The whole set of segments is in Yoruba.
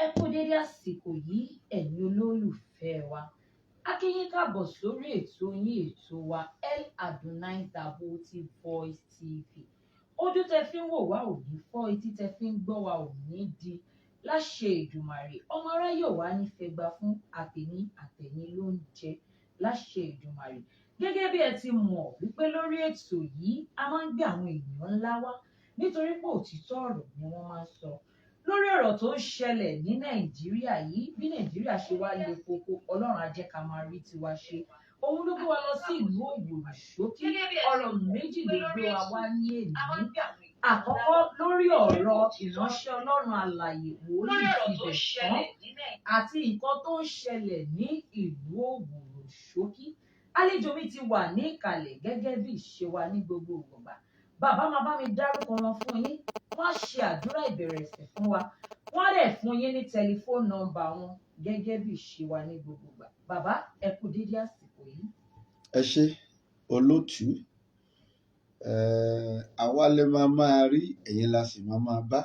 Ẹ kú dédé àsìkò yìí ẹ̀yin olólùfẹ́ wa. A kí yín káàbọ̀ sórí ètò yín ètò wa El Adonai Daboti Voice TV. Ojú tẹ fi ń wò wá ò ní fọ́, etí tẹ fi ń gbọ́ wa ò ní di. Láṣẹ Èdùmàrè, ọmọ aráyé ò wá nífẹ̀ẹ́ gbà fún àtẹ̀ní àtẹ̀yìn ló ń jẹ. Láṣẹ Èdùmàrè. Gẹ́gẹ́ bí ẹ ti mọ̀ wípé lórí ètò yìí a máa ń gbé àwọn èèyàn ńlá wá nítorí pé òtítọ́ ọ̀rọ̀ ni wọ́n máa ń sọ. Lórí ọ̀rọ̀ tó ń ṣẹlẹ̀ ní Nàìjíríà yìí, bí Nàìjíríà ṣe wá le koko, Ọlọ́run á jẹ́ ká máa rí tiwa ṣe. Òun ló gbé wa lọ sí ìlú Oworoshoki. Ọ̀rọ̀ méjì ló gbé wa wá ní èní. Àkọ́kọ́ lórí ọ̀rọ̀ ìránṣẹ́ Ọlọ́run alààyè wòlíì Tibẹ̀tán àti nǹkan tó ń ṣẹlẹ̀ ní ìlú Oworoshoki. Àlejò mi ti wà ní ìkàlẹ̀ gẹ́gẹ́ bí ìṣe wa ní gbogbo ìgbà. Bàbá máa bá mi dárúkọ wọn fún yín. Wọ́n á ṣe àdúrà ìbẹ̀rẹ̀ ẹ̀sìn fún wa. Wọ́n á dẹ̀ fún yín ní tẹlifóònù nọ́mbà wọn gẹ́gẹ́ bí ìṣe wa ní gbogbo ìgbà. Bàbá ẹ kú dédé àsìkò yìí. Ẹ ṣé olótú, àwa lè máa rí, ẹ̀yin la sì máa bá.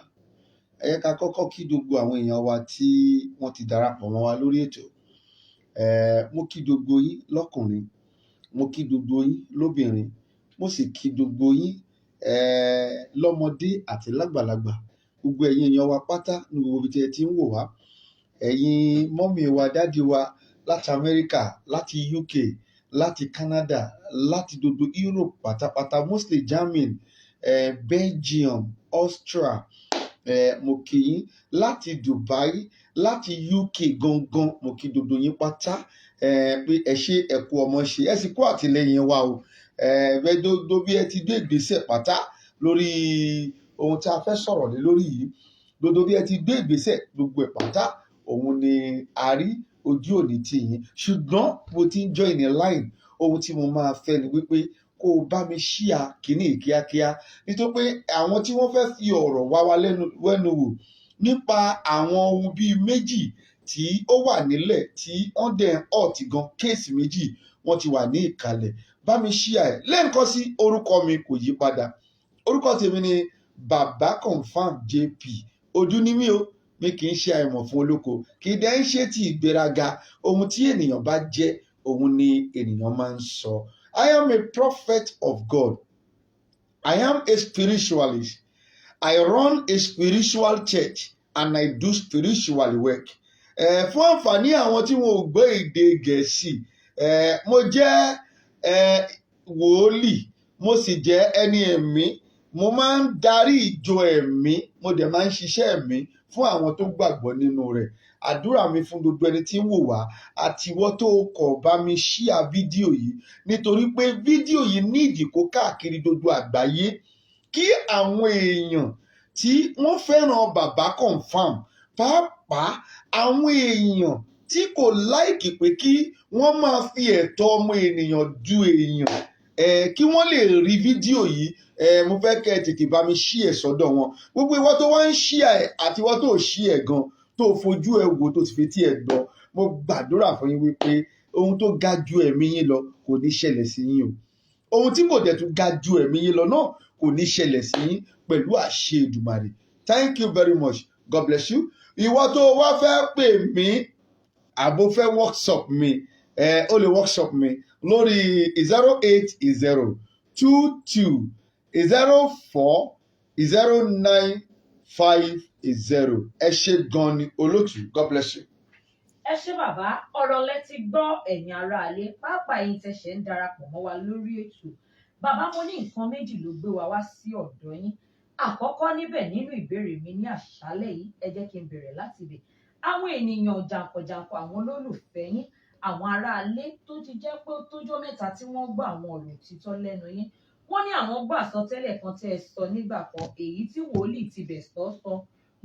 Ẹ yẹ ká kọ́kọ́ kí gbogbo àwọn èèyàn wa tí wọ́n ti darapọ̀ mọ́ wa lórí ètò. Mo kí gbogbo yín lọ́kùnrin, mo kí gbogbo yín lóbìnrin, mo sì kí gbogbo yín lọ́mọdé àti lágbàlagbà. Gbogbo ẹ̀yin èèyàn wa pátá ní gbogbo ibi tí ẹ ti ń wò wá. Ẹ̀yin mọ́mì wa, dádì wa láti Amẹ́ríkà, láti UK, láti Canada, láti gbogbo Europe pátápátá, mostly Germany, Belgium, Austria, mo kí yín láti Dubai, láti UK gangan, mo kí gbogbo yín pátá pé ẹ ṣé ẹ kú ọmọ ṣe, ẹ sì kú àtìlẹ́yìn wa o. Bẹ́ẹ̀ gbogbo bí ẹ ti gbé ìgbésẹ̀ pátá lórí ohun tí a fẹ́ sọ̀rọ̀ lé lórí yìí, gbogbo bí ẹ ti gbé ìgbésẹ̀ gbogbo ẹ̀ pátá òun ni a rí, ojú òní tì yín. Ṣùgbọ́n mo ti ń join ní line, ohun tí mo máa fẹ́ ni wípé kó o bá mi ṣíà kíní kíákíá, nítorí pé àwọn tí wọ́n fẹ́ fi ọ̀rọ̀ wá wa lẹ́nu wò nípa àwọn ohun bíi méjì tí ó wà nílẹ̀ tí wọ́n dẹ̀ ọ̀tí gan, kéèsì méjì wọ́n ti wà ní ìkàlẹ̀. Bá mi ṣíà ẹ̀ lẹ́ǹkan sí orúkọ mi kò yí padà. Orúkọ tèmi ni Babaconfirm JP. Ojú ni mí o, mi kì í ṣe àìmọ̀ fún olóko, kì í dẹ́ ń ṣe ti ìgbéraga. Ohun tí ènìyàn bá jẹ́ òun ni ènìyàn máa ń sọ. I am a prophet of God. I am a spiritualist. I run a spiritual church and I do spiritual work. Fún àǹfààní àwọn tí wọn ò gbọ́ èdè Gẹ̀ẹ́sì, mo jẹ́ wòlíì, mo sì jẹ́ ẹni ẹ̀mí. Mo máa ń darí ìjọ ẹ̀mí, mo dẹ̀ máa ń ṣiṣẹ́ ẹ̀mí fún àwọn tó gbàgbọ́ nínú rẹ̀. Àdúrà mi fún gbogbo ẹni tí ń wò wá àti ìwọ tó kọ̀ bá mi ṣíà fídíò yìí, nítorí pé fídíò yìí ní ìdìkó káàkiri gbogbo àgbáyé kí àwọn èèyàn tí wọ́n fẹ́ràn Babaconfirm, pàápàá àwọn èèyàn tí kò láìkì pé kí wọ́n máa fi ẹ̀tọ́ ọmọ ènìyàn du èèyàn, kí wọ́n lè rí fídíò yìí. Mo fẹ́ kẹ́ ẹ tètè bá mi ṣí ẹ̀ sọ́dọ̀ wọn. Gbogbo ìwọ tó wá ń ṣí ẹ̀ àti ìwọ tó ṣí ẹ̀ gan, tó fojú ẹ̀ wò, tó sì fetí ẹ̀ gbọ́, mo gbàdúrà fún yín wípé ohun tó ga ju ẹ̀mí yín lọ kò ní ṣẹlẹ̀ sí yín o. Ohun tí kò dẹ̀ tún ga ju ẹ̀mí yín lọ náà kò ní ṣẹlẹ̀ sí yín pẹ̀lú àṣẹ Èdùmàrè. Thank you very much. God bless you. Ìwọ tó wá fẹ́ pè mí àbò fẹ́ workshop mi, ó lè workshop mi lórí 08022040950. Ẹ ṣé gan ni olótù. God bless you. Ẹ ṣé bàbá, ọ̀rọ̀ lẹ ti gbọ́ ẹ̀yin aráalé, pàápàá yín tẹ̀sẹ̀ ń darapọ̀ mọ́ wa lórí ètò. Bàbá, mo ní nǹkan méjì ló gbé wa wá sí ọ̀dọ̀ yín. Àkọ́kọ́ níbẹ̀ nínú ìbéèrè mi ní àṣálẹ́ yìí, ẹ jẹ́ kí n bẹ̀rẹ̀ láti ibẹ̀. Àwọn ènìyàn jàǹkànjàǹkàn, àwọn olólùfẹ́ yín, àwọn aráalé tó ti jẹ́ pé ó tójọ́ mẹ́ta tí wọ́n gbọ́ àwọn ọ̀rọ̀ òtítọ́ lẹ́nu yín. Wọ́n ní àwọn gbọ́ àsọtẹ́lẹ̀ kan tí ẹ sọ nígbà kan, èyí tí wòlíì Tibẹ̀tán sọ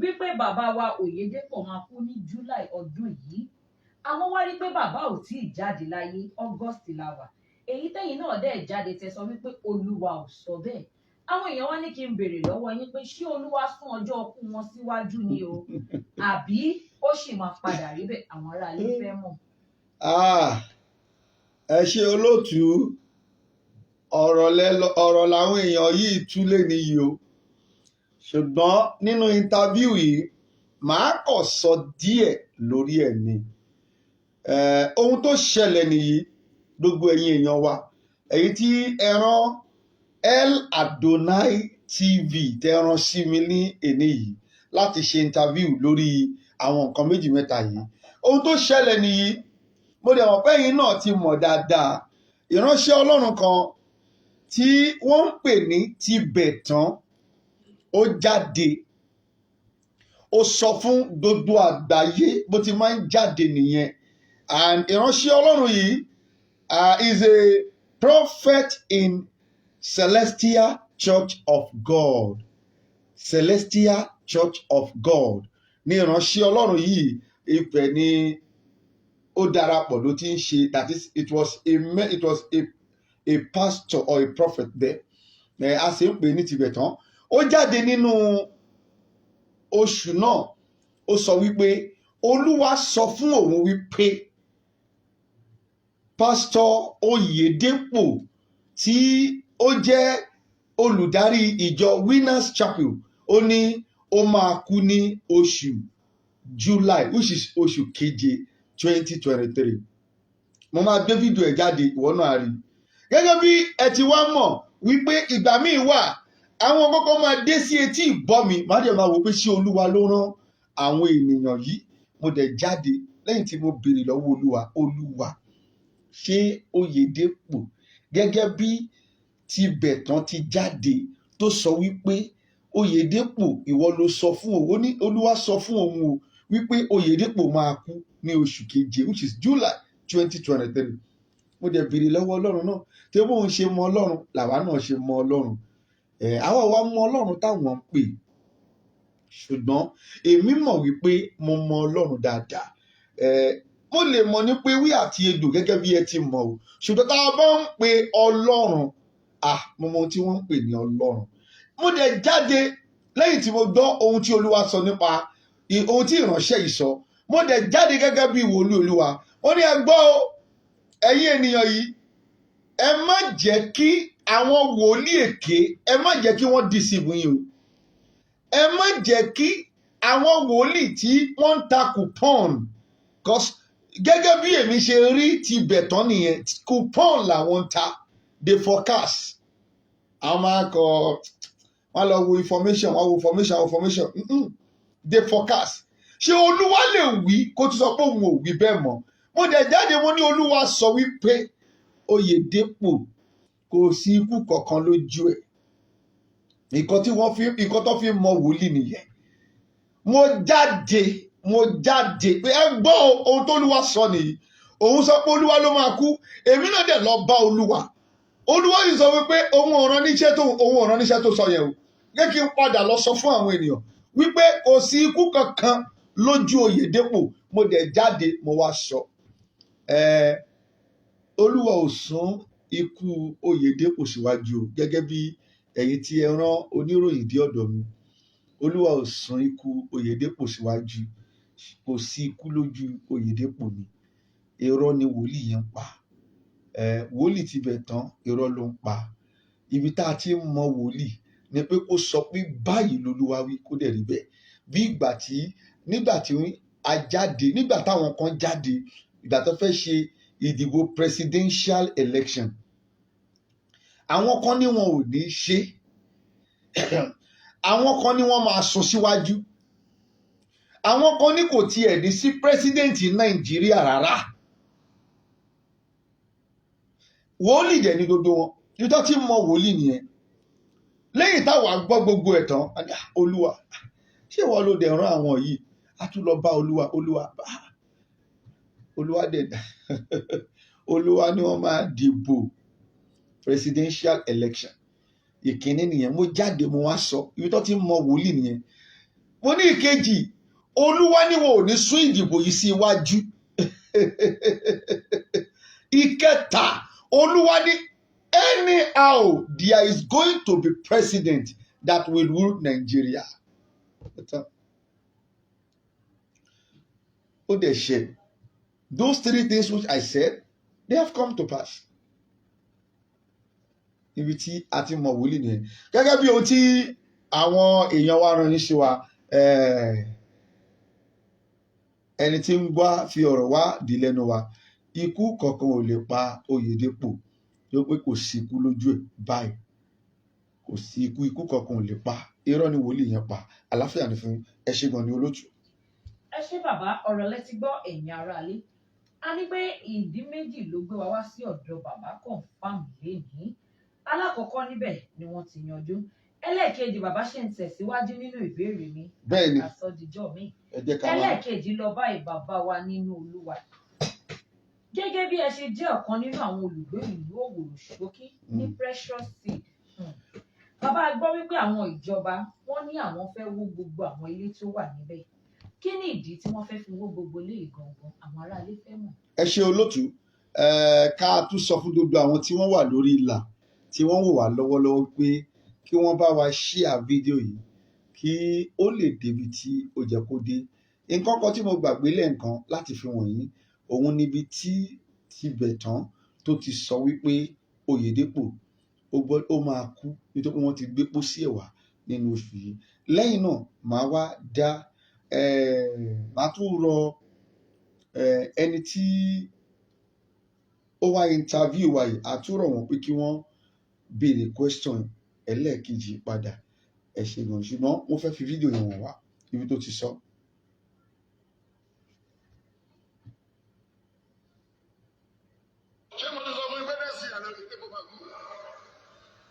wípé bàbá wa Oyèdépọ̀ máa kú ní July ọdún yìí. Àwọn wá rí pé bàbá ò tí ì jáde láyé, August la wà. Èyí tẹ́yìn náà dẹ̀ jáde tẹ́ sọ wípé Olúwa ò sọ bẹ́ẹ̀. Àwọn èèyàn wá ní kí n béèrè lọ́wọ́ yín pé ṣé Olúwa sún ọjọ́ ọkú wọn síwájú ni o àbí ó sì máa padà rí bẹ́ẹ̀? Àwọn aráalé fẹ́ mọ̀. Ẹ ṣe olóòtú, ọ̀rọ̀ làwọn èèyàn yìí túlé nìyí o, ṣùgbọ́n nínú interview yìí màá kàn sọ díẹ̀ lórí ẹ̀ ni. Ohun tó ṣẹlẹ̀ nìyí, gbogbo ẹ̀yin èèyàn wa, èyí tí ẹ rán El Adonai TV tẹ rán sí mi ní èní yìí láti ṣe interview lórí àwọn nǹkan méjì mẹ́ta yìí. Ohun tó ṣẹlẹ̀ nìyí, mo dẹ̀ mọ̀ pé ẹ̀yin náà ti mọ̀ dáadáa. Ìránṣẹ́ Ọlọ́run kan tí wọ́n ń pè ní Tibetan ó jáde, ó sọ fún gbogbo àgbáyé bó ti máa ń jáde nìyẹn. And ìránṣẹ́ Ọlọ́run yìí is a prophet in Celestial Church of God. Celestial Church of God ní ìránṣẹ́ Ọlọ́run yìí, ibẹ̀ ni ó darapọ̀ ló ti ń ṣe, that is, it was a pastor or a prophet there. A sì ń pè ní Tibetan. Ó jáde nínú oṣù náà, ó sọ wípé Olúwa sọ fún òun wípé Pastor Oyèdépọ̀ tí ó jẹ́ olùdarí ìjọ Winners Chapel, ó ní ó máa kú ní oṣù July, which is oṣù keje 2023. Mo máa gbé fídíò ẹ̀ jáde, ìwọ náà rí. Gẹ́gẹ́ bí ẹ ti wá mọ̀ wípé ìgbà míì wà àwọn kọ́kọ́ máa dé sí etí ìgbọ́ mi, má dẹ̀ máa wò pé ṣé Olúwa ló rán àwọn ènìyàn yìí. Mo dẹ̀ jáde lẹ́yìn tí mo béèrè lọ́wọ́ Olúwa ṣé Oyèdépọ̀ gẹ́gẹ́ bí Tibetan ti jáde tó sọ wípé Oyèdépọ̀ ìwọ ló sọ fún òun, ó ní Olúwa sọ fún òun o wípé Oyèdépọ̀ máa kú ní oṣù keje, which is July 2023. Mo dẹ̀ béèrè lọ́wọ́ Ọlọ́run náà, tí bóun ṣe mọ Ọlọ́run làwa náà ṣe mọ Ọlọ́run. Àwa wa mọ Ọlọ́run táwọn ń pè, ṣùgbọ́n èmi mọ̀ wípé mo mọ Ọlọ́run dáadáa. Mo lè mọ̀ ní pé wí àti egbò gẹ́gẹ́ bí ẹ ti mọ̀ o, ṣùgbọ́n tá a bá ń pe Ọlọ́run, mo mọ ohun tí wọ́n ń pè ní Ọlọ́run. Mo dẹ̀ jáde lẹ́yìn tí mo gbọ́ ohun tí Olúwa sọ nípa ohun tí ìránṣẹ́ yìí sọ. Mo dẹ̀ jáde gẹ́gẹ́ bí wòlíì Olúwa. Ó ní ẹ gbọ́ o, ẹ̀yin ènìyàn yìí, ẹ má jẹ́ kí àwọn wòlíì èké, ẹ má jẹ́ kí wọ́n deceive yín o. Ẹ má jẹ́ kí àwọn wòlíì tí wọ́n ń ta coupon, because gẹ́gẹ́ bí èmi ṣe rí Tibetan nìyẹn, coupon làwọn ń ta, they forecast. Àwọn máa kọ, wọ́n lọ wo information, wọ́n wo information, they forecast. Ṣé Olúwa lè wí kó tún sọ pé òun ò wí bẹ́ẹ̀ mọ́? Mo dẹ̀ jáde, mo ní Olúwa sọ wípé Oyèdépọ̀ kò sí ikú kankan lójú ẹ̀. Nǹkan tó fi mọ wòlíì nìyẹn. Mo jáde pé ẹ gbọ́ ohun tó Olúwa sọ nìyí. Òun sọ pé Olúwa ló máa kú. Èmi náà dẹ̀ lọ bá Olúwa. Olúwa yìí sọ wípé òun ò rán níṣẹ́ tó sọ yẹn o. Jẹ́ kí n padà lọ sọ fún àwọn ènìyàn wípé kò sí ikú kankan lójú Oyèdépọ̀. Mo dẹ̀ jáde, mo wá sọ. Olúwa ò sún ikú Oyèdépọ̀ síwájú o, gẹ́gẹ́ bí ẹ̀yin tí ẹ rán oníròyìn dé ọ̀dọ̀ mi. Olúwa ò sún ikú Oyèdépọ̀ síwájú. Kò sí ikú lójú Oyèdépọ̀ ni. Irọ́ ni wòlíì yẹn ń pa. Wòlíì Tibetan irọ́ ló ń pa. Ibi tá a ti ń mọ wòlíì ni pé kó sọ pé báyìí lolúwa wí, kó dẹ̀ rí bẹ́ẹ̀. Bí nígbà táwọn kan jáde, ìgbà tó fẹ́ ṣe ìdìbò presidential election, àwọn kan ní wọn ò ní ṣe, àwọn kan ní wọ́n máa sún síwájú, àwọn kan ní kò tiẹ̀ ní sí president Nàìjíríà rárá. Wòlíì dẹ̀ ní gbogbo wọn, nítorí tí mọ wòlíì nìyẹn. Lẹ́yìn táwa gbọ́ gbogbo ẹ̀ tán, Olúwa ṣé ìwọ ló dẹ̀ rán àwọn yìí? A tún lọ bá Olúwa dẹ̀ dá. Olúwa ni wọ́n máa dìbò presidential election. Ìkíní nìyẹn. Mo jáde, mo wá sọ, ibi tó ti mọ wòlíì nìyẹn. mo ní ìkejì olúwa ní wọn ò ní sún ìdìbò yìí sí iwájú ìkẹta olúwa ní anyhow there is going to be president that will rule Nigeria. Ó dẹ̀ ṣe those three things which I said they have come to pass. Ibi tí a ti mọ̀ wòlíì nìyẹn gẹ́gẹ́ bí ohun tí àwọn èèyàn wa rán ní ṣe wa ẹni tí ń wá fi ọ̀rọ̀ wá di lẹ́nu wa ikú kankan ò lè pa Oyèdépò yóò pé kò sí ikú lójú ẹ̀ báyìí kò sí ikú kankan ò lè pa irọ́ ni wòlíì yẹn pa àlàáfíà ní fún ẹ ṣé gan ni olóòtú. ẹ ṣé bàbá ọ̀rọ̀ lẹ ti gbọ́ ẹ̀yin aráalé a ní pé ìdí méjì ló gbé wa wá sí ọ̀dọ̀ Babaconfirm lénìí alákọ̀ọ́kọ́ níbẹ̀ ni wọ́n ti yanjú ẹlẹ́ẹ̀kejì bàbá ṣe ń tẹ̀síwájú nínú ìbéèrè mi bẹ́ẹ̀ni àsọdìjọ́ mi ẹ ẹlẹ́ẹ̀kejì lọ báyìí bàbá wa nínú Olúwa gẹ́gẹ́ bí ẹ ṣe jẹ́ ọ̀kan nínú àwọn olùgbé ìlú Oworoshoki ní Precious Seed bàbá gbọ́ wípé àwọn ìjọba wọ́n ní àwọn fẹ́ wó gbogbo àwọn ilé tó wà níbẹ̀ kí ni ìdí tí wọ́n fẹ́ fi wó gbogbo ilé ìgangan àwọn aráalé fẹ́ mọ̀. ẹ ṣé olóòtú ká tún sọ fún gbogbo àwọn tí wọ́n wà lórí ìlà tí wọ́n wò wá lọ́wọ́lọ́wọ́ pé kí wọ́n bá wa ṣíà fídíò yìí kí ó lè débi tí ó jẹ́ kó dé. Nǹkan kan tí mo gbàgbé lẹ́ẹ̀kan láti fi wọ̀nyí òun níbi tí Tibetan tó ti sọ wípé Oyèdépò ó máa kú nítorí wọ́n ti gbé pósí ẹ̀ wá nínú oṣù yìí. Lẹ́yìn náà màá wá dá màá tún rọ ẹni tí ó wá interview wa yìí àtúrọ̀ wọn pé kí wọ́n béèrè question ẹlẹ́ẹ̀kejì padà ẹ ṣé gan ṣùgbọ́n wọ́n fẹ́ fi fídíò yẹn wọ̀n wá ibi tó ti sọ. ṣé mo ti sọ fún ibẹ̀ dẹ́sí àná ní tẹ́kọ̀ bá kú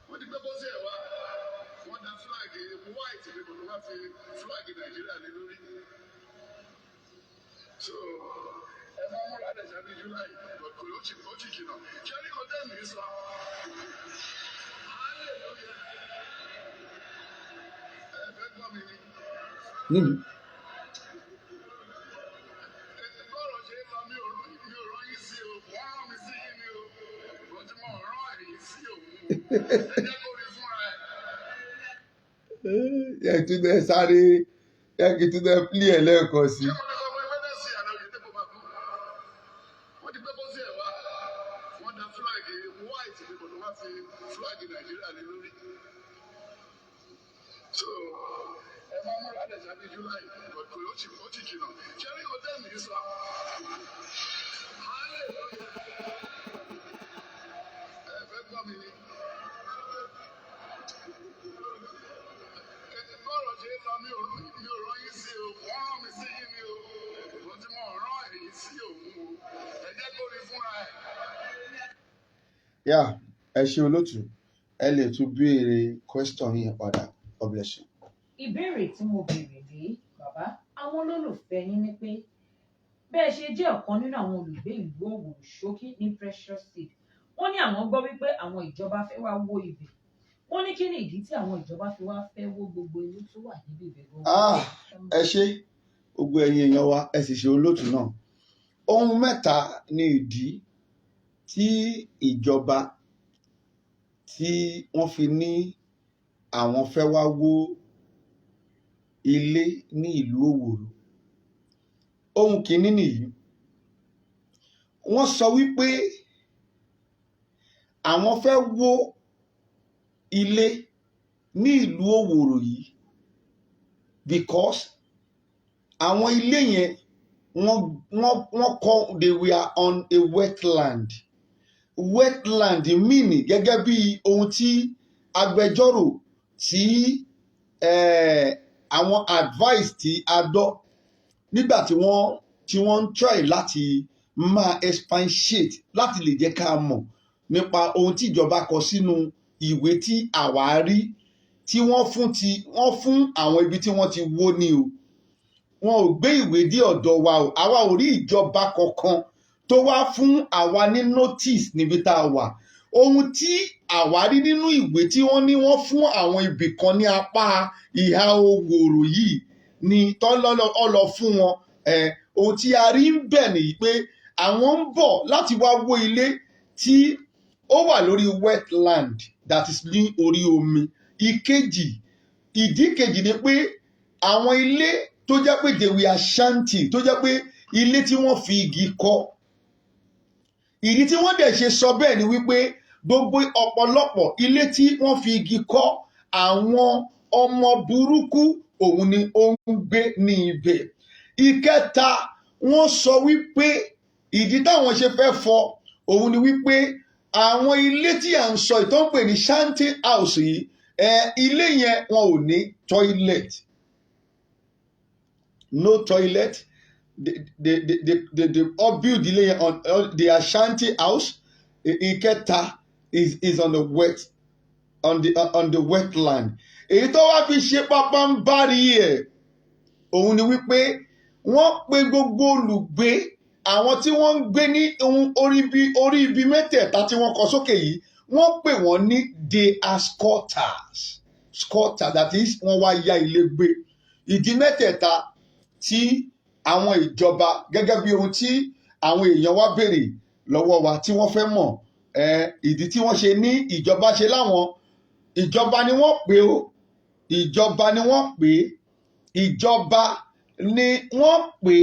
wọ́n ti gbé bọ́sí ẹ̀ wá wọ́n da fúláàgì white ní kòtò wá fi fúláàgì Nàìjíríà lé lórí. so ẹ máa múra dẹ̀ sábẹ́ July kò ó ti jìnnà ṣé ní kò tẹ́ mi sọ. ẹ fẹ́ gbọ́ mi ni. bọ́ọ̀rọ̀ ṣe é lọ mi ò rán yín sí o wọ́n rán mi sí yín ni o mo ti mọ̀ rán ẹ̀yìn sí òun ẹ jẹ́ kó rí fúnra ẹ̀. yẹ kí tún bẹ sáré yẹ kí tún bẹ pílì ẹ lẹ́ẹ̀kan sí. ṣé mo ti sọ fún ẹgbẹ́ dẹ́sí àná yìí tẹ́kọ̀ bá kú wọ́n ti gbé bọ́sí ẹ̀ wá wọ́n da fúláàgì white ní kòtò wá fi fúláàgì Nàìjíríà lé lórí. so ẹ máa múra dẹ̀ sábẹ́ July kò ó ti jìnnà ṣé ní kò tẹ́ mi sọ. ẹ fẹ́ gbọ́ mi ni. bọ́ọ̀rọ̀ ṣe é lọ mi ò rán yín sí o wọ́n rán mi sí yín ni o mo ti mọ̀ rán ẹ̀yìn sí òun o ẹ jẹ́ kó rí fúnra ẹ̀. yà ẹ ṣé olóòtú ẹ lè tún béèrè question yẹn padà God bless you. ìbéèrè tí mo béèrè rèé bàbá àwọn olólùfẹ́ yín ní pé bẹ́ẹ̀ ṣe jẹ́ ọ̀kan nínú àwọn olùgbé ìlú Oworoshoki ní Precious Seed wọ́n ní àwọn gbọ́ wípé àwọn ìjọba fẹ́ wá wó ibẹ̀ wọ́n ní kí ni ìdí tí àwọn ìjọba fi wá fẹ́ wó gbogbo ilé tó wà níbi ibẹ̀ gan-an. ẹ ṣé gbogbo ẹ̀yin èèyàn wa ẹ sì ṣe olóòtú náà ohun mẹ́ta ni ìdí tí ìjọba tí wọ́n fi ní àwọn fẹ́ wá wó ilé ní ìlú Òwòrò. Ohun kìíní nìyí wọ́n sọ wípé àwọn fẹ́ wó ilé ní ìlú Òwòrò yìí because àwọn ilé yẹn wọ́n kọ́ they were on a wetland meaning gẹ́gẹ́ bí ohun tí agbẹjọ́rò tí àwọn advice tí a dọ́ nígbà tí wọ́n ń try láti máa expatiate láti lè jẹ́ ká mọ̀ nípa ohun tí ìjọba kọ sínú ìwé tí àwa rí tí wọ́n fún àwọn ibi tí wọ́n ti wó ní o wọn ò gbé ìwé dé ọ̀dọ̀ wa o àwa ò rí ìjọba kankan tó wá fún àwa ní notice níbi tá a wà ohun tí àwa rí nínú ìwé tí wọ́n ní wọ́n fún àwọn ibì kan ní apá ìhà Òwòrò yìí ni tọ́lọ́ fún wọn ohun tí a rí ń bẹ̀ nìyí pé àwọn ń bọ̀ láti wá wó ilé tí ó wà lórí wetland that is ní orí omi. Ìdí kejì ni pé àwọn ilé tó jẹ́ pé they were shanty tó jẹ́ pé ilé tí wọ́n fi igi kọ́. Ìdí tí wọ́n dẹ̀ ṣe sọ bẹ́ẹ̀ ni wípé gbogbo ọ̀pọ̀lọpọ̀ ilé tí wọ́n fi igi kọ́ àwọn ọmọ burúkú òun ni ó ń gbé ní ibẹ̀. Ìkẹta, wọ́n sọ wípé ìdí táwọn ṣe fẹ́ fọ́ òun ni wípé àwọn ilé tí à ń sọ ìtọ́ ń pè ní shanty house yìí ilé yẹn wọn ò ní toilet. No toilet. They all build ilé yẹn on their shanty house. Ìkẹta is on the wetland. Èyí tó wá fi ṣe pápá ń bá rí ẹ̀ òun ni wípé wọ́n pe gbogbo olùgbé àwọn tí wọ́n ń gbé ní orí ibi mẹ́tẹ̀ẹ̀ta tí wọ́n kọ sókè yìí wọ́n pè wọ́n ní they are squatters. Squatter, that is wọ́n wá ya ilé gbé. Ìdí mẹ́tẹ̀ẹ̀ta tí àwọn ìjọba gẹ́gẹ́ bí ohun tí àwọn èèyàn wá béèrè lọ́wọ́ wa tí wọ́n fẹ́ mọ̀ ìdí tí wọ́n ṣe ní ìjọba ṣe láwọn ìjọba ni wọ́n pè ó ìjọba ni wọ́n pè ìjọba ni wọ́n pè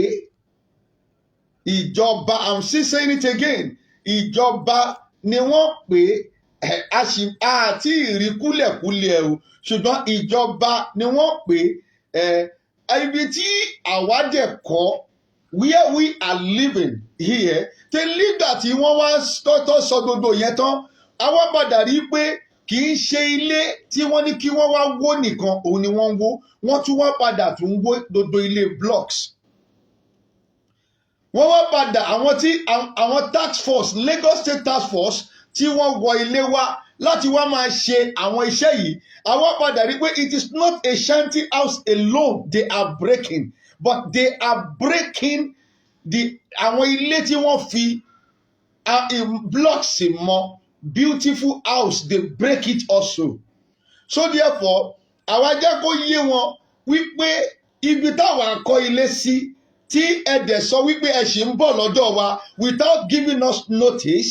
ìjọba. I'm still saying it again. Ìjọba ni wọ́n pè àti ìrí kúlẹ̀kúlẹ̀ o ṣùgbọ́n ìjọba ni wọ́n pè ibi tí àwa dẹ̀ kọ́ where we are living here tí nígbà tí wọ́n wá tọ́tọ́ sọ gbogbo yẹn tán àwa padà rí pé kì í ṣe ilé tí wọ́n ní kí wọ́n wá wó nìkan òun ni wọ́n ń wó wọ́n tún wá padà tún wó gbogbo ilé blocks. Wọ́n wá padà àwọn task force Lagos State Task Force tí wọ́n wọ ilé wa láti wá máa ṣe àwọn iṣẹ́ yìí àwa padà rí pé it is not a shanty house alone they are breaking but they are breaking àwọn ilé tí wọ́n fi blocks mọ́ beautiful house they break it also. So therefore àwa jẹ́ kó yé wọn wípé ibi táwa kọ́ ilé sí tí ẹ̀dẹ̀ sọ wípé ẹ ṣì ń bọ̀ lọ́dọ̀ wa without giving us notice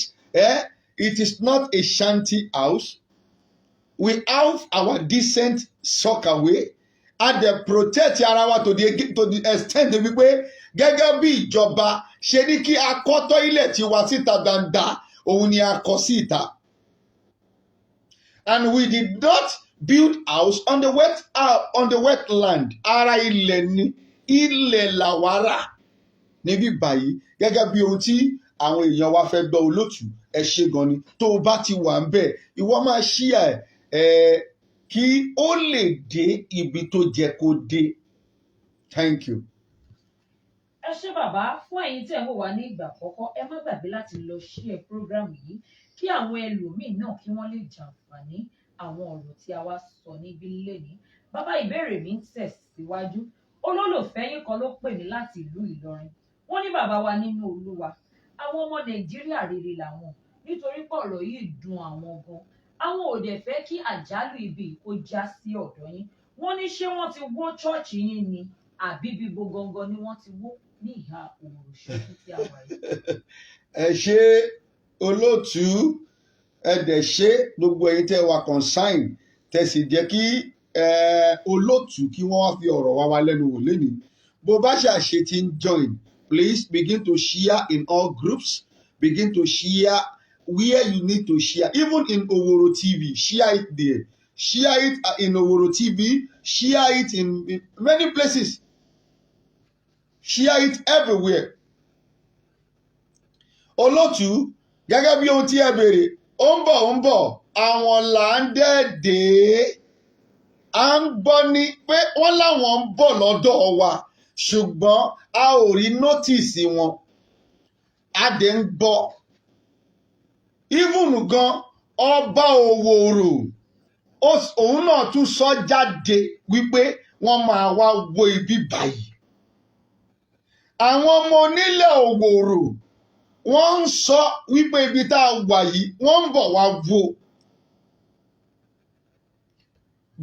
it is not a shanty house. We have our decent sockaway and they protect ara wa to the extent wípé gẹ́gẹ́ bí ìjọba ṣe ní kí a kọ́ tọ́ílẹ̀tì wa síta gbangba òun ni a kọ́ sí ìta. And we did not build house on the wetland. Ara ilẹ̀ ni ilẹ̀ làwárà níbí báyìí gẹ́gẹ́ bí ohun tí àwọn èèyàn wa fẹ́ gbọ́ olótùú ẹ ṣe gan ni tó o bá ti wà ń bẹ̀ ìwọ máa ṣíà kí ó lè dé ibi tó jẹ́ kó dé. Thank you. Ẹ ṣé bàbá fún ẹ̀yin tẹ́ ń wò wá ní ìgbà àkọ́kọ́ ẹ má gbàgbé láti lọ share program yìí kí àwọn ẹlòmíín náà kí wọ́n lè jàǹfààní àwọn ọ̀rọ̀ tí a wá sọ níbí lénìí. Bàbá ìbéèrè mi ń tẹ̀síwájú olólùfẹ́ yín kan ló pè mí láti ìlú Ìlọrin wọ́n ní bàbá wa nínú Olúwa àwọn ọmọ Nàìjíríà rere làwọn nítorí pé ọ̀rọ̀ yìí dùn àwọn gan àwọn ò dẹ̀ fẹ́ kí àjálù ibi kó já sí ọ̀dọ̀ yín wọ́n ní ṣé wọ́n ti wó ṣọ́ọ̀ṣì yín ni àbí bíbo gangan ni wọ́n ti wó ní ìhà Oworoshoki tí a wà yìí. Ẹ ṣé olóòtú ẹ dẹ̀ ṣe gbogbo ẹ̀yin tẹ́ wà consign tẹ́ sì jẹ́ kí olóòtú kí wọ́n wá fi ọ̀rọ̀ wá lẹ́nu wò lénìí bó bá ṣàṣe ti ń join please begin to share in all groups begin to share where you need to share even in Oworo TV share it there share it in Oworo TV share it in many places share it everywhere. Olóòtú gẹ́gẹ́ bí ohun tí ẹ béèrè ó ń bọ̀ àwọn là ń dẹ́ẹ̀dẹ́ à ń gbọ́ ní pé wọ́n láwọn ń bọ̀ lọ́dọ̀ wa ṣùgbọ́n a ò rí nọ́tìsì wọn a dẹ̀ ń gbọ́ even gan ọba Òwòrò òun náà tún sọ jáde wípé wọ́n máa wá wo ibi báyìí àwọn ọmọ onílẹ̀ Òwòrò wọ́n ń sọ wípé ibi tá a wà yìí wọ́n ń bọ̀ wá wo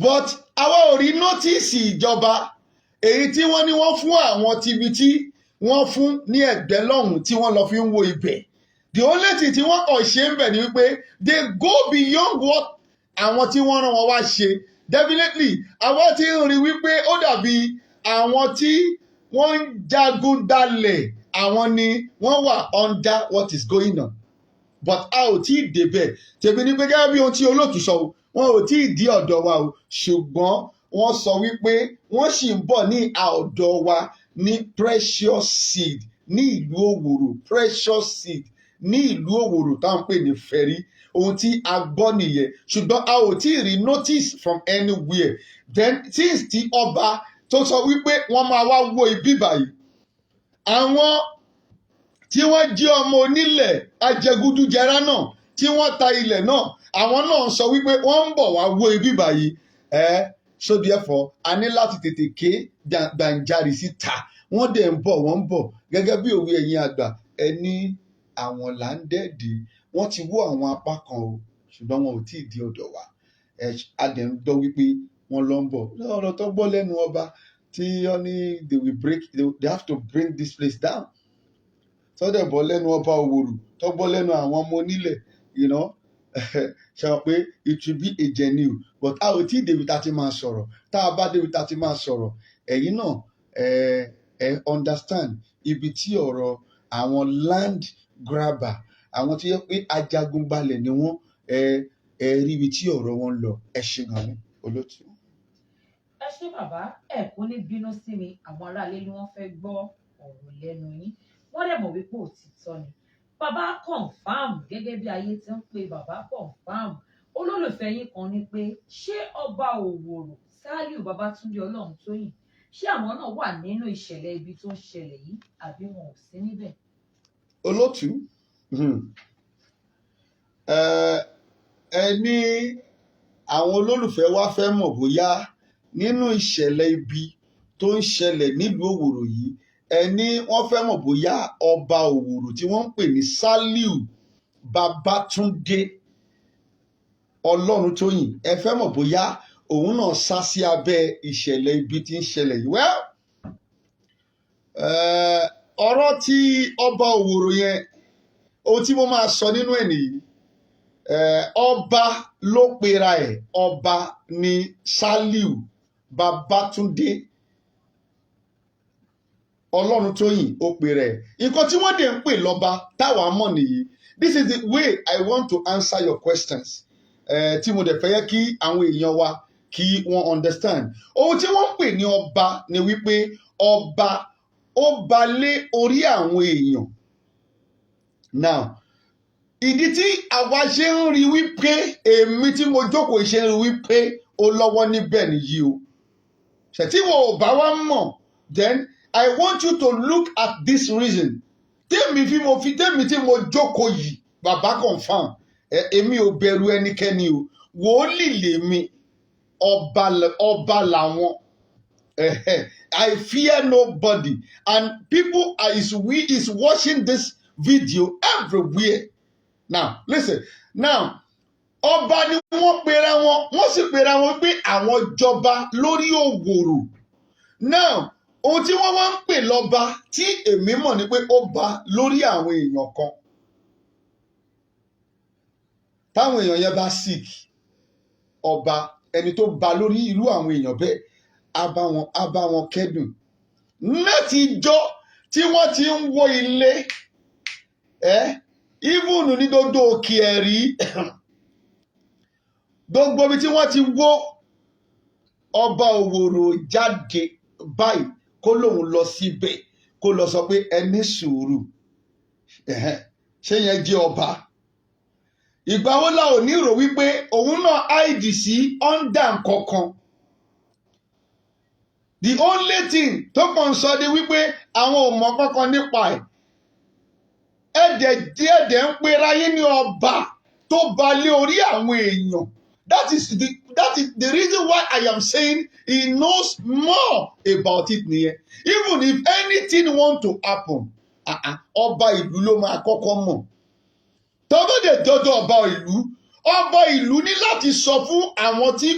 but àwa ò rí nọ́tìsì ìjọba èyí tí wọ́n ní wọ́n fún àwọn tìbí tí wọ́n fún ní ẹ̀gbẹ́ lọ́hùn tí wọ́n lọ fi ń wo ibẹ̀. The only thing tí wọ́n kàn ṣe ń bẹ̀ ni wípé they go beyond what àwọn tí wọ́n rán wọn wá ṣe. Definitely àwọn tí ń rí wípé ó dàbí àwọn tí wọ́n ń jagun dalẹ̀ àwọn ni wọ́n wà under what is going on. But a ò tí ì débẹ̀. Tèmi ní pé gẹ́gẹ́ bí ohun tí olóòtú sọ wọn ò tí ì dí ọ̀dọ̀ wa o, ṣùgbọ́n wọ́n sọ wípé wọ́n sì ń bọ̀ ní ọ̀dọ̀ wa ní precious seed ní ìlú Òwòrò, precious seed ní ìlú Òwòrò tá à ń pè ní Fẹ̀rí. Ohun tí a gbọ́ nìyẹn, ṣùgbọ́n a ò tí ì rí notice from anywhere. Then since tí ọba tó sọ wípé wọ́n máa wá wo ibi báyìí, àwọn tí wọ́n jí ọmọ onílẹ̀ ajẹgúdújẹrá náà tí wọ́n ta ilẹ̀ náà, àwọn náà sọ wípé wọ́n ń bọ̀ wá wo ibi báyìí. So therefore a ní láti tètè ké gbàǹjarì síta. Wọ́n dẹ̀ ń bọ̀, wọ́n ń bọ̀ gẹ́gẹ́ bí òwe ẹ̀yin àgbà ẹni àwọn là ń dẹ́ẹ̀dì. Wọ́n ti wó àwọn apá kan o, ṣùgbọ́n wọn ò tí ì di ọ̀dọ̀ wa. A dẹ̀ ń gbọ́ wípé wọ́n lọ ń bọ̀. Ọ̀rọ̀ tó gbọ́ lẹ́nu ọba tí wọ́n ní they have to bring this place down. Tọ́dẹ̀ bọ́ lẹ́nu ọba Òwòrò, tó gbọ́ lẹ́nu àwọn ọmọ onílẹ̀, ṣe wọ́n pé it will be a genuine. But a ò tí ì débi tá a ti máa sọ̀rọ̀. Tá a bá débi tá a ti máa sọ̀rọ̀, ẹ̀yin náà understand ibi tí ọ̀rọ̀ àwọn land grabber, àwọn tí yẹ pé ajagunbalẹ̀ ni wọ́n, rí ibi tí ọ̀rọ̀ wọn lọ. Ẹ ṣe gan ni olóòtú. Ẹ ṣé bàbá, ẹ kò ní bínú sí mi, àwọn aráalé ni wọ́n fẹ́ gbọ́ ọ̀rọ̀ lẹ́nu yín. Wọ́n dẹ̀ mọ̀ wípé òtítọ́ ni. Babaconfirm gẹ́gẹ́ bí ayé ti ń pe Babaconfirm. Olólùfẹ́ yín kan ní pé ṣé ọba Òwòrò Sàlíù Babátúndé Ọlọ́runtóyìn ṣé àwọn náà wà nínú ìṣẹ̀lẹ̀ ibi tó ń ṣẹlẹ̀ yìí àbí wọn ò sí níbẹ̀? Olóòtú, ní àwọn olólùfẹ́ wa fẹ́ mọ̀ bóyá nínú ìṣẹ̀lẹ̀ ibi tó ń ṣẹlẹ̀ nílùú Òwòrò yìí, wọ́n fẹ́ mọ̀ bóyá ọba Òwòrò tí wọ́n ń pè ní Sàlíù Babátúndé Ọlọ́runtóyìn, ẹ fẹ́ mọ̀ bóyá òun náà sá sí abẹ́ ìṣẹ̀lẹ̀ ibi tí ń ṣẹlẹ̀ yìí. Well, ọ̀rọ̀ tí ọba Òwòrò yẹn, ohun tí mo máa sọ nínú ẹ̀ nìyí. Ọba ló pera ẹ̀, ọba ní Sàlíù Babátúndé Ọlọ́runtóyìn ó pera ẹ̀. Nǹkan tí wọ́n dẹ̀ ń pè lọ́ba táwa mọ̀ nìyí. This is the way I want to answer your questions. Tí mo dẹ̀ fẹ́ yẹ kí àwọn èèyàn wa kí wọ́n understand. Ohun tí wọ́n ń pè ní ọba ni wípé ọba ó ba lé orí àwọn èèyàn. Now, ìdí tí àwa ṣe ń rí wípé èmi tí mo jókòó ṣe ń rí wípé ó lọ́wọ́ níbẹ̀ nìyí o. Ṣètí wo ò bá wá mọ̀, then I want you to look at this reason. Tèmi tí mo jókòó yìí, Babaconfirm, èmi ò bẹ̀rù ẹnikẹ́ni o. Wòlíì lèmi, ọba làwọn. I fear nobody, and people is watching this video everywhere. Now listen, now ọba ni wọ́n pera wọn, wọ́n sì pera wọn pé àwọn jọba lórí Òwòrò. Now ohun tí wọ́n wá ń pè lọ́ba tí èmi mọ̀ ni pé ó ba lórí àwọn èèyàn kan. Táwọn èèyàn yẹn bá sick, ọba ẹni tó ba lórí irú àwọn èèyàn bẹ́ẹ̀ á bá wọn kẹ́dùn. Láti ijọ́ tí wọ́n ti ń wó ilé, even ní gbogbo òkè ẹ̀rí, gbogbo ibi tí wọ́n ti wó, ọba Òwòrò jáde báyìí kó lóun lọ síbẹ̀ kó lọ sọ pé ẹ ní sùúrù. Ṣé yẹn jẹ́ ọba? Ìgbà wo la ò ní rò wípé òun náà áìdì sí ọ́ndà kankan? The only thing tó kàn sọ ni wípé àwọn ò mọ̀ kankan nípa ẹ̀. Ẹ̀dẹ̀ ń pera yín ní ọba tó ba lé orí àwọn èèyàn. That is the reason why I am saying he knows more about it nìyẹn. Even if anything want to happen, ọba ìlú ló máa kọ́kọ́ mọ̀. Tọ́gbọ́n dẹ̀ dọ́dọ̀ ọba ìlú ní láti sọ fún àwọn tí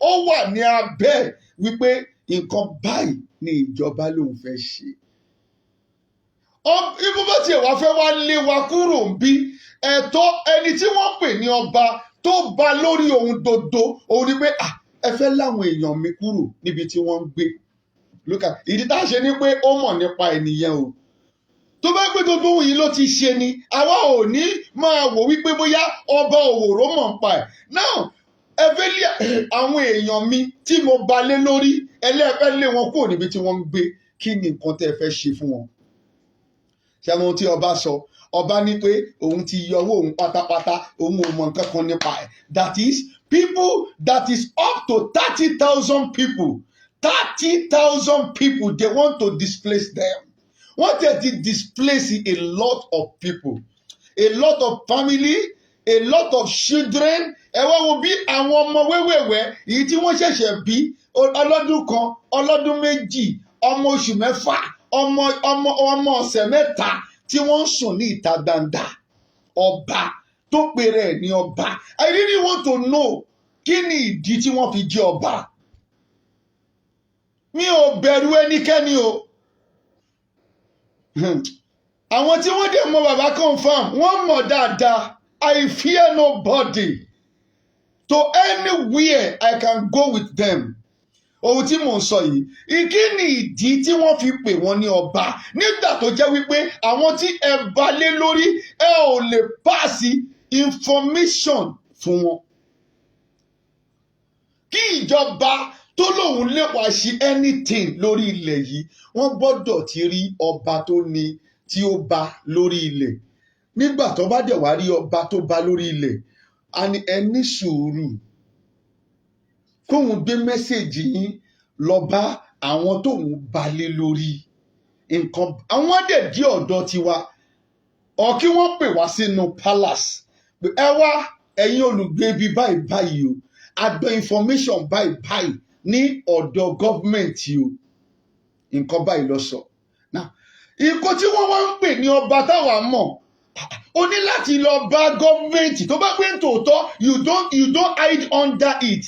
ó wà ní abẹ́ wípé nǹkan báyìí ni ìjọba lòun fẹ́ ṣe. Ibo bá tiẹ̀ wá fẹ́ wá lé wa kúrò ń bí ẹ̀tọ́ ẹni tí wọ́n pè ní ọba tó ba lórí ohun dodo òun ni pé ẹ fẹ́ láwọn èèyàn mi kúrò níbi tí wọ́n ń gbé. Lókà ìdí tá a ṣe ni pé ó mọ̀ nípa ènìyàn o. Tó bá gbé gbogbo ohun yìí ló ti ṣe ni àwa ò ní máa wò wípé bóyá ọba Òwòrò mọ̀ ń pa ẹ̀. Now ẹ fẹ́ lé àwọn èèyàn mi tí mo ba lé lórí ẹlẹ́fẹ́ lé wọn kúrò níbi tí wọ́n ń gbé. Kí ni nǹkan tẹ́ ẹ fẹ́ ṣe fún wọn? Ṣé àwọn ohun tí ọba sọ? Ọba ní pé òun ti yọ owó òun pátápátá, òun ò mọ nǹkan kan nípa ẹ̀. That is people that is up to 30,000 people. 30,000 people, they want to displace them. Wọ́n tẹ̀ ti displace a lot of people, a lot of family, a lot of children. Ẹ wá wo bí àwọn ọmọ wẹ́wẹ́wẹ́ èyí tí wọ́n ṣẹ̀ṣẹ̀ bí ọlọ́dún kan, ọlọ́dún méjì, ọmọ oṣù mẹ́fà, ọmọ ọ̀sẹ̀ mẹ́ta tí wọ́n ń sùn ní ìta gbangba. Ọba tó pèrè ẹ̀ ní ọba. I really want to know kí ni ìdí tí wọ́n fi jẹ́ ọba. Mi ò bẹ̀rù ẹnikẹ́ni o. Àwọn tí wọ́n dẹ̀ mọ Babaconfirm wọ́n mọ̀ dáadáa. I fear nobody. To anywhere I can go with them. Ohun tí mò ń sọ yìí, kí ni ìdí tí wọ́n fi pè wọ́n ní ọba nígbà tó jẹ́ wípé àwọn tí ẹ bá lé lórí ẹ ò lè pàṣẹ information fún wọn. Kí ìjọba tó lóun lè wá ṣe anything lórí ilẹ̀ yìí wọ́n gbọ́dọ̀ ti rí ọba tó ní tí ó bá lórí ilẹ̀. Nígbà tó bá dẹ̀ wá rí ọba tó bá lórí ilẹ̀ ẹ ní sùúrù kóun gbé mẹ́sẹ̀gì yín lọ bá àwọn tóun bá lé lórí nǹkan. Àwọn dẹ̀ dí ọ̀dọ̀ tiwa ọ̀ kí wọ́n pè wá sínú palace pé ẹ wá ẹ̀yin olùgbé ibi báyìí báyìí o àgbẹ̀ information báyìí ní ọ̀dọ̀ gọ́ọ̀mẹ̀ntì o nǹkan báyìí lọ sọ. Nǹkan tí wọ́n wá ń pè ní ọba táwa mọ̀ o ní láti lọ bá gọ́ọ̀mẹ̀ntì tó bá pé tòótọ́ you don't hide under it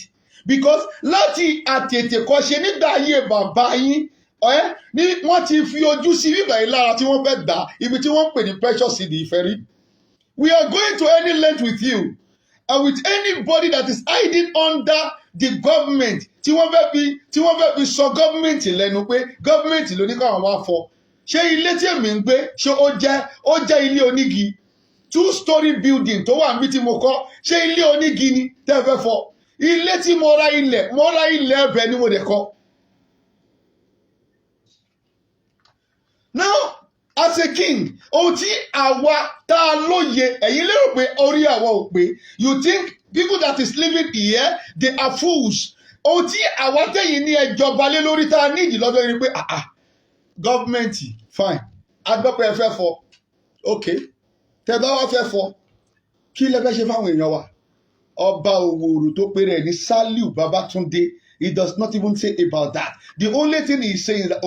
because láti àtètèkọ́ṣe nígbà ayé bàbá yín ní wọ́n ti fi ojú sí bíbá yìí lára tí wọ́n fẹ́ gbà ibi tí wọ́n pè ní precious seed ìfẹ́ rí. We are going to any length with you and with anybody that is hiding under the government tí wọ́n fẹ́ fi sọ gọ́ọ̀mẹ̀ntì lẹ́nu pé gọ́ọ̀mẹ̀ntì ló ní káwọn wá fọ. Ṣé ilé tí èmi ń gbé ṣé ó jẹ́ ilé onígi 2-story building tó wà níbi tí mo kọ́ ṣé ilé onígi ni tẹ́ fẹ́ fọ? Ilé tí mo ra ilẹ̀ ẹbẹ̀ ni mo dẹ̀ kọ́. Now as a king ohun tí àwa tá a lóye ẹ̀yin lérò pé orí àwa ò pé you think people that is living here they are fools. Ohun tí àwa tẹ̀yìn ní ẹjọba lé lórí tá a nídìí lọ́dọ̀ yìí pé gọ́ọ̀mẹ̀ntì fine agbọ́pẹ́ ẹ fẹ́ fọ ok tẹ́ bá wá fẹ́ fọ kí lẹ fẹ́ ṣe fáwọn èèyàn wa. Ọba Òwòrò tó péré ẹ̀ ní Saliu Babatunde he does not even say about that. The only thing he is saying is that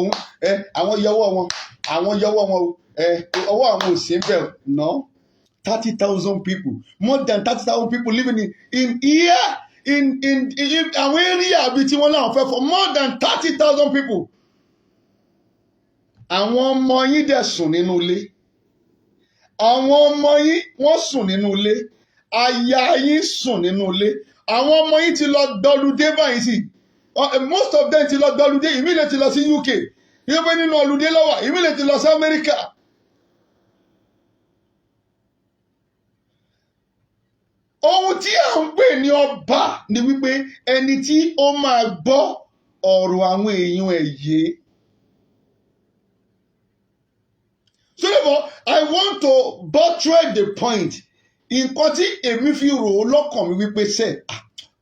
àwọn yọwọ́ wọn ọwọ́ àwọn ò sí bẹ́ẹ̀ no 30,000 people more than 30,000 people living in here in àwọn area bíi tí wọ́n náà fẹ́ fọ more than 30,000 people. Àwọn ọmọ yín dẹ̀ sùn nínú ilé. Àwọn ọmọ yín wọ́n sùn nínú ilé. Aya yín sùn nínú ilé. Àwọn ọmọ yín ti lọ dọludé báyìí sí. Most of them ti lọ dọludé. Ìmílẹ̀ ti lọ sí UK. Ìyẹ́pẹ́ nínú ọludé lọ́wọ́. Ìmílẹ̀ ti lọ sí Amẹ́ríkà. Ohun tí à ń pè ní ọba ni wípé ẹni tí ó máa gbọ́ ọ̀rọ̀ àwọn èèyàn ẹ̀ yé. So therefore, I want to buttress the point. Nǹkan tí èmi fi rò ó lọ́kàn mi wípé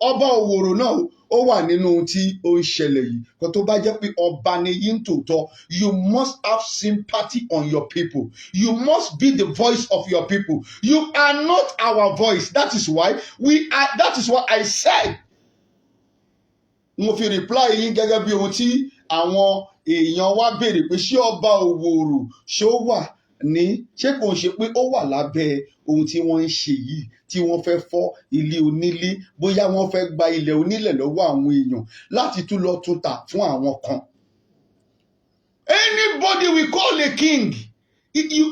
ọba Òwòrò náà ó wà nínú ohun tí ó ń ṣẹlẹ̀ yìí. Kó tó bá jẹ́ pé ọba ni yín tòótọ́, you must have sympathy on your people. You must be the voice of your people. You are not our voice. That is why I said. Mo fi reply yín gẹ́gẹ́ bí ohun tí àwọn èèyàn wá béèrè pé ṣé ọba Òwòrò ṣó wà ní ṣé kò ń ṣe pé ó wà lábẹ́ ohun tí wọ́n ń ṣe yìí tí wọ́n fẹ́ fọ́ ilé onílé bóyá wọ́n fẹ́ gba ilẹ̀ onílẹ̀ lọ́wọ́ àwọn èèyàn láti tún lọ tún tà fún àwọn kan. Anybody we call a king.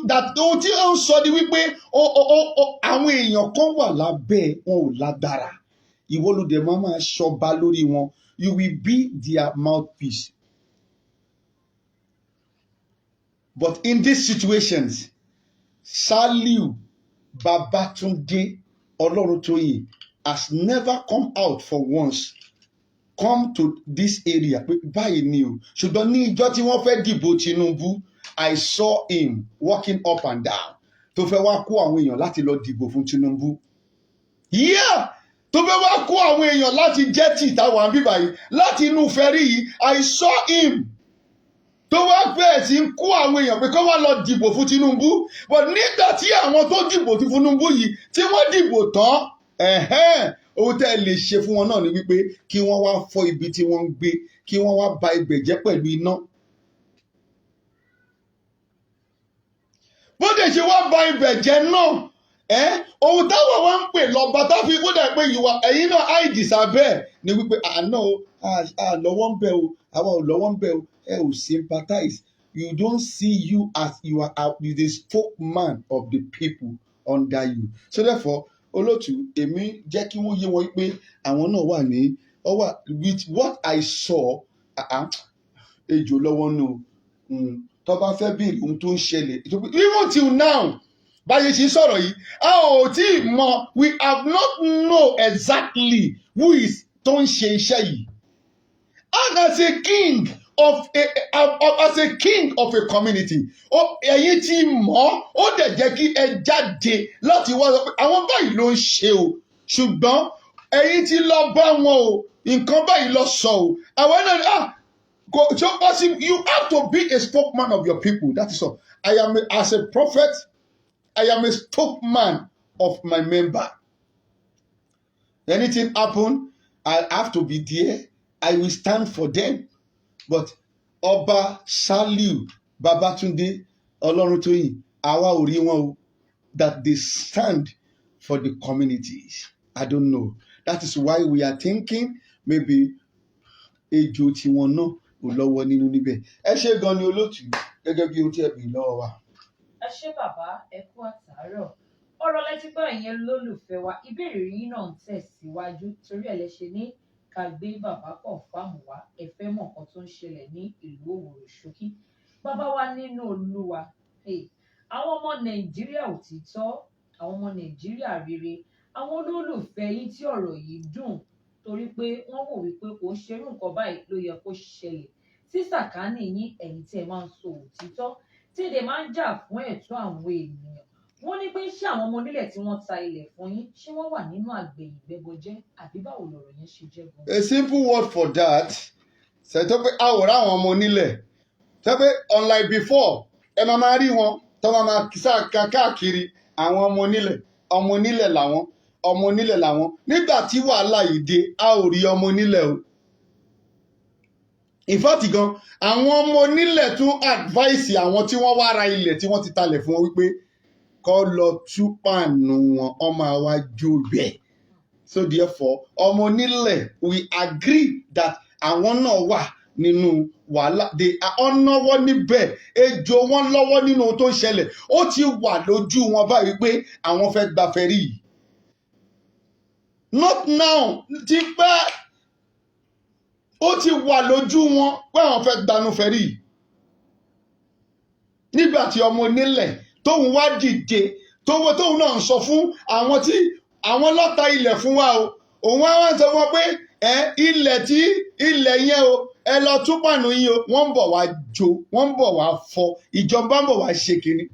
That ohun tí ó ń sọ ni wípé àwọn èèyàn kan wà lábẹ́ wọn ò lágbára. Ìwọ ló dẹ̀ máa ṣọba lórí wọn. You will be their mouthpiece. But in these situations, Saliu Babatunde Olorotoyin has never come out for once. Come to this area pé báyìí ni o. Ṣùgbọ́n ní ìjọ́ tí wọ́n fẹ́ dìbò Tinubu, I saw him walking up and down. Tó fẹ́ wá kó àwọn èèyàn láti lọ dìbò fún Tinubu. Yeah! Tó fẹ́ wá kó àwọn èèyàn láti jẹ́tì táwọn àbí báyìí láti inú fẹ́rí yìí, I saw him. Tó wá bẹ́ẹ̀ sí ń kó àwọn èèyàn pé kó wá lọ dìbò fún Tinubu. But nígbà tí àwọn tó dìbò fún Tinubu yìí tí wọ́n dìbò tán, ohun tẹ́ ẹ lè ṣe fún wọn náà ni wípé kí wọ́n wá fọ́ ibi tí wọ́n ń gbé, kí wọ́n wá ba ibẹ̀ jẹ́ pẹ̀lú iná. Bó dẹ̀ ṣe wá ba ibẹ̀ jẹ́ náà, ohun táwọn wá ń pè lọ́ba tá fi kó dẹ̀ pé ẹ̀yin náà àìdìsá bẹ́ẹ̀ ni wípé àná o, lọ́wọ́ ń bẹ o, àwa ò lọ́wọ́ ń bẹ o, ẹ ò sympathize. You don't see you as you are the spokesman of the people under you. So therefore, olótù èmi jẹ́ kí wọ́n yé wọn pé àwọn náà wà ní with what I saw ejò lọ́wọ́ nù tó bá fẹ́ bí ohun tó ń ṣẹlẹ̀ even till now báyìí ṣe sọ̀rọ̀ yìí a ò tí ì mọ̀, we have not know exactly who is tó ń ṣe iṣẹ́ yìí. And as a king of a community, ẹ̀yin ti mọ̀ ó dẹ̀ jẹ́ kí ẹ jáde láti wá sọ pé àwọn báyìí ló ń ṣe o, ṣùgbọ́n ẹ̀yin ti lọ bá wọn o, nǹkan báyìí lọ sọ o, àwọn náà so possible you have to be a spokesman of your people. That is all. As a prophet, I am a spokesman of my member. Anything happen, I have to be there. I will stand for them. But Ọba Saliu Babatunde Olorotoyin, àwa ò rí wọn o, that they stand for the communities. I don't know. That is why we are thinking maybe ejò tiwọn náà ò lọ́wọ́ nínú níbẹ̀. Ẹ ṣé gan ni olóòtú gẹ́gẹ́ bí ohun tí ẹ bì lọ́wọ́ wa. Ẹ ṣé bàbá, ẹ kú àtàárọ̀. Ọ̀rọ̀ lẹ́tí pé ìyẹn lólùfẹ́ wa, ìbéèrè yín náà ń tẹ̀síwájú torí ẹ̀ lẹ ṣe ní ká gbé Babaconfirm wá, ẹ fẹ́ mọ̀ nǹkan tó ń ṣẹlẹ̀ ní ìlú Oworoshoki. Bàbá wa nínú Olúwa, àwọn ọmọ Nàìjíríà òtítọ́, àwọn ọmọ Nàìjíríà rere, àwọn olólùfẹ́ yín tí ọ̀rọ̀ yìí dùn torí pé wọ́n wò wípé kò ń ṣerú nǹkan báyìí ló yẹ kó ṣẹlẹ̀. Sí sàkání yín ẹ̀yin tí ẹ máa ń sọ òtítọ́, tí èdè máa ń jà fún ẹ̀tọ́ àwọn ènìyàn. Wọ́n ní pé ṣé àwọn ọmọ onílẹ̀ tí wọ́n ta ilẹ̀ fún yín ṣé wọ́n wà nínú àgbẹ̀yìnbẹ́bọjẹ́ àbí báwo lọ̀rọ̀ yẹn ṣe jẹ́ gan? A simple word for that ṣe tó pé àwòrán àwọn ọmọ onílẹ̀ ṣe pé unlike before ẹ máa rí wọn tó máa káàkiri àwọn ọmọ onílẹ̀ làwọn nígbà tí wàhálà yìí dé a ò rí ọmọ onílẹ̀ o. In fact gan àwọn ọmọ onílẹ̀ tún advice àwọn tí wọ́n wá ra ilẹ̀ tí wọ́n ti talẹ̀ fún wọn wípé kó lọ tú páànù wọn ọmọ àwa jó bẹ́ẹ̀. So therefore ọmọ onílẹ̀ we agree that àwọn náà wà nínú wàhálà they are ọ̀nàwọ́ níbẹ̀ ejò wọn lọ́wọ́ nínú ohun tó ń ṣẹlẹ̀ ó ti wà lójú wọn báyìí pé àwọn fẹ́ gba fẹ́rí yìí. Not now ti pẹ́ ó ti wà lójú wọn pé àwọn fẹ́ gbanú fẹ́rí yìí. Nígbà tí ọmọ onílẹ̀ tóun wá dìde tóun náà ń sọ fún àwọn tí àwọn lọ́ta ilẹ̀ fún wa o òun wá sọ wọn pé ilẹ̀ yẹn o ẹ lọ tún pàánù yín o wọ́n ń bọ̀ wá jó wọ́n ń bọ̀ wá fọ́ ìjọba ń bọ̀ wá ṣe kínní.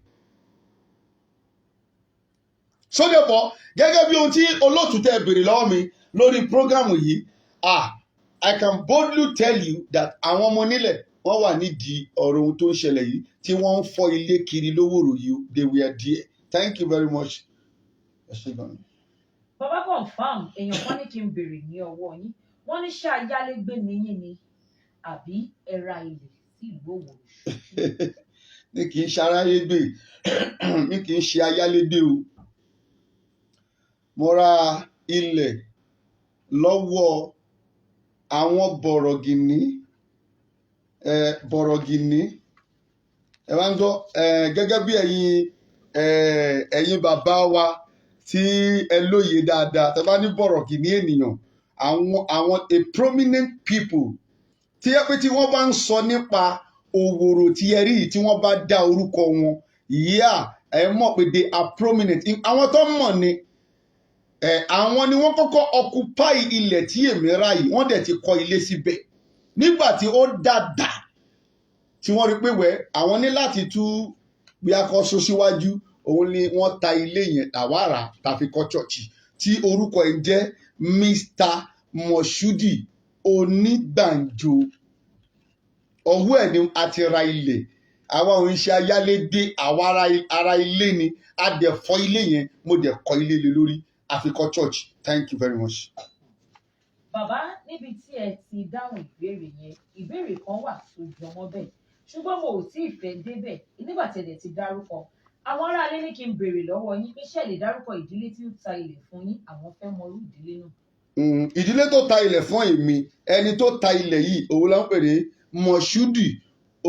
Sódẹ̀pọ̀ gẹ́gẹ́ bí ohun tí olóòtú tẹ́ béèrè lọ́wọ́ mi lórí prógrámù yìí I can boldly tell you that àwọn ọmọ onílẹ̀ wọ́n wà nídìí ọ̀rọ̀ ohun tó ń ṣẹlẹ̀ yìí tí wọ́n ń fọ́ ilé kiri lówóró yìí they were there. Thank you very much. Babaconfirm èèyàn kan ní kí n béèrè ní ọwọ́ yín wọ́n ní ṣé ayálégbé nìyí ni àbí ẹ ra ilẹ̀ sí ìlú Oworoshoki. Mi kì í ṣe aráyégbé mi kì í ṣe ayálégbé o. Mo ra ilẹ̀ lọ́wọ́ àwọn bọ̀rọ̀gìnní ẹ wá ń gbọ́ gẹ́gẹ́ bí ẹ̀yin bàbá wa tí ẹ lóye dáadáa tẹ́ bá ní bọ̀rọ̀ kì ní ènìyàn àwọn a prominent people tí ẹ pé tí wọ́n bá ń sọ nípa Òwòrò tí ẹ rí tí wọ́n bá dá orúkọ wọn ẹ mọ̀ pé they are prominent àwọn tó mọ̀ ni àwọn ni wọ́n kọ́kọ́ occupy ilẹ̀ tí èmi rà yìí wọ́n dẹ̀ ti kọ́ ilé síbẹ̀ nígbà tí ó dàgbà tí wọ́n rí pé àwọn ní láti tú bí akọ́ṣọ́ síwájú òun ni wọ́n ta ilé yẹn àwárà tàfi kọ́ ṣọ́ọ̀ṣì tí orúkọ ẹ̀ ń jẹ́ Mr. Moshood Onígbànjo ọwọ́ ẹ̀ ni a ti ra ilẹ̀ àwa ò ń ṣe ayálégbé àwa ara ilé ni a dẹ̀ fọ́ ilé yẹn mo dẹ̀ kọ́ ilé lé lórí àfikọ́ church. Thank you very much. Bàbá níbi tí ẹ ti dáhùn ìbéèrè yẹn ìbéèrè kan wà tó jọmọ́ bẹ́ẹ̀ ṣùgbọ́n mo ò tí ì fẹ́ débẹ̀ nígbà tí ẹ ti dárúkọ àwọn aráalé ní kí n béèrè lọ́wọ́ yín pé ṣé lè dárúkọ ìdílé tí ó ta ilẹ̀ fún yín àwọn fẹ́ mọ irú ìdílé náà. Ìdílé tó ta ilẹ̀ fún èmi ẹni tó ta ilẹ̀ yìí òun ló ń pè ní Moshood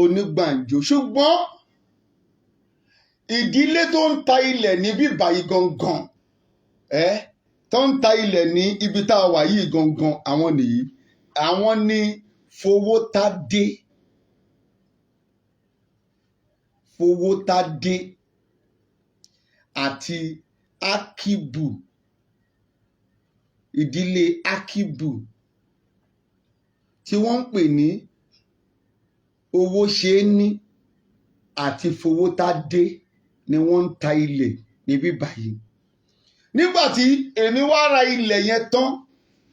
Onígbànjo ṣùgbọ́n ìdílé tó ń ta ilẹ̀ níbí báyìí gangan tó ń ta ilẹ̀ ní ibi tá a wà yìí gangan àwọn nìyí àwọn ní Fowótádé àti Akibu ìdílé Akibu tí wọ́n ń pè ní Owóṣeéní àti Fowótádé ni wọ́n ń ta ilẹ̀ níbí báyìí nígbà tí èmi wá ra ilẹ̀ yẹn tán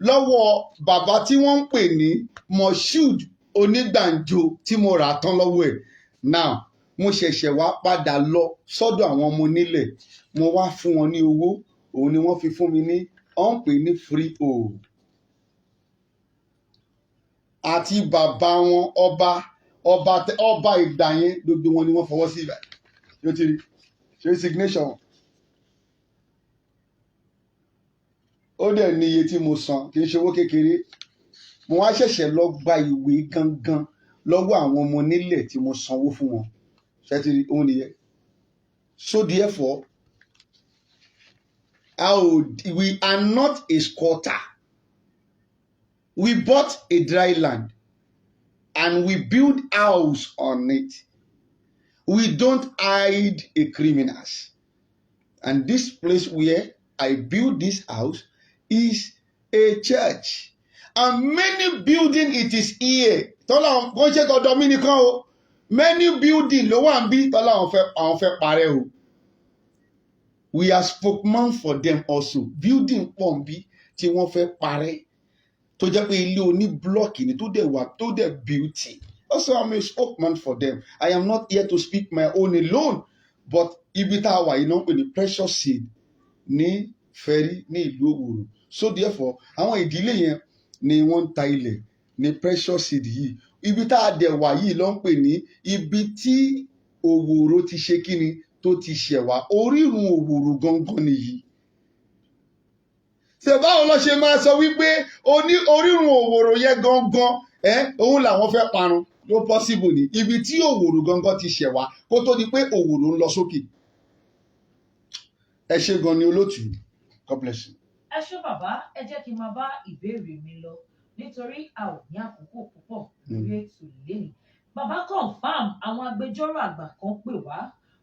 lọ́wọ́ bàbá tí wọ́n ń pè ní Moshood Onígbànjo tí mo rà tán lọ́wọ́ ẹ̀ now mo ṣẹ̀ṣẹ̀ wá padà lọ sọ́dọ̀ àwọn ọmọ onílẹ̀ mo wá fún wọn ní owó òun ni wọ́n fi fún mi ní wọ́n ń pè ní freehold àti bàbá wọn ọba ìgbà yẹn gbogbo wọn ni wọ́n fọwọ́ sí ibà yóò ti rí ṣe signation wọn. Ó dẹ̀ ní iye tí mo san kì í ṣe owó kékeré mo wá ṣẹ̀ṣẹ̀ lọ gba ìwé gangan lọ́wọ́ àwọn ọmọ onílẹ̀ tí mo sanwó fún wọn ṣẹ́tìrì òun nìyẹn. So therefore we are not a squatter. We bought a dry land and we build house on it. We don't hide a criminals. And this place where I build this house is a church. And many building it is here. Tọ́lá wọ́n ṣe tọ́jọ́ mí nìkan o. Many building ló wà ń bí tọ́lá àwọn fẹ́ parẹ́ o. We are spokesman for them also. Building pọ̀ ń bí tí wọ́n fẹ́ parẹ́. Tó jẹ́ pé ilé oní blọ́ọ̀kì ni tó dẹ̀ beauty. Also I'm a spokesman for them. I am not here to speak my own alone. But ibi tá a wà yìí náà ń pè ní precious seed ní Fẹ́rí ní ìlú Òwòrò. So therefore àwọn ìdílé yẹn ni wọ́n ń ta ilẹ̀ ní precious seed yìí ibi tá a dẹ̀ wà yìí ló ń pè ní ibi tí Òwòrò ti ṣe kíni tó ti ṣẹ̀ wá orírun Òwòrò gangan nìyí. Ṣé báwo ló ṣe máa sọ wípé orírun Òwòrò yẹn gangan òun làwọn fẹ́ parun ló possible ní ibi tí Òwòrò gangan ti ṣẹ̀ wá kó tó di pé Òwòrò ń lọ sókè. Ẹ ṣé gan ni olóòtú. God bless you. Ẹ ṣé bàbá ẹ jẹ́ kí n máa bá ìbéèrè mi lọ nítorí a ò ní àkókò púpọ̀ lórí ètò ìlénìí. Babaconfirm àwọn agbẹjọ́rò àgbà kan pè wá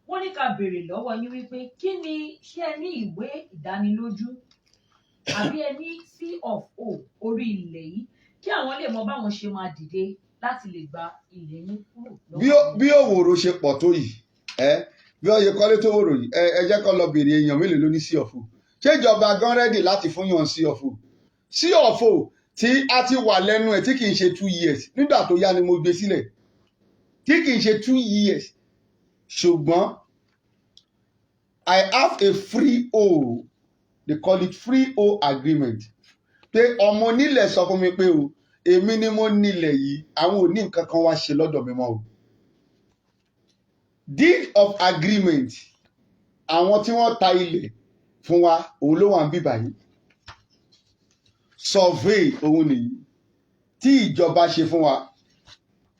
wọ́n ní ká béèrè lọ́wọ́ yín wípé kí ni ṣé ẹ ní ìwé ìdánilójú àbí ẹ ní C.O. orí ilẹ̀ yìí kí àwọn lè mọ báwọn ṣe máa dìde láti lè gba ilẹ̀ yín kúrò lọ́wọ́. Bí Òwòrò ṣe pọ̀ tó yìí bí ó yẹ kọ́lé tó Òwòrò yìí ẹ jẹ́ kó lọ béèrè èèyàn mélòó ló ní C.O. ṣé ìjọba gan rẹ́dì láti fún yàn C.O. tí a ti wà lẹ́nu ẹ̀ tí kì í ṣe 2 years nígbà tó yá ni mo gbé sílẹ̀ tí kì í ṣe 2 years ṣùgbọ́n I have a freehold they call it freehold agreement pé ọmọ onílẹ̀ sọ fún mi pé o èmi ni mo nílẹ̀ yìí àwọn ò ní nǹkan kan wá ṣe lọ́dọ̀ mi mọ́ o deed of agreement àwọn tí wọ́n ta ilẹ̀ fún wa òun ló wà ń bí báyìí survey òun nìyí tí ìjọba ṣe fún wa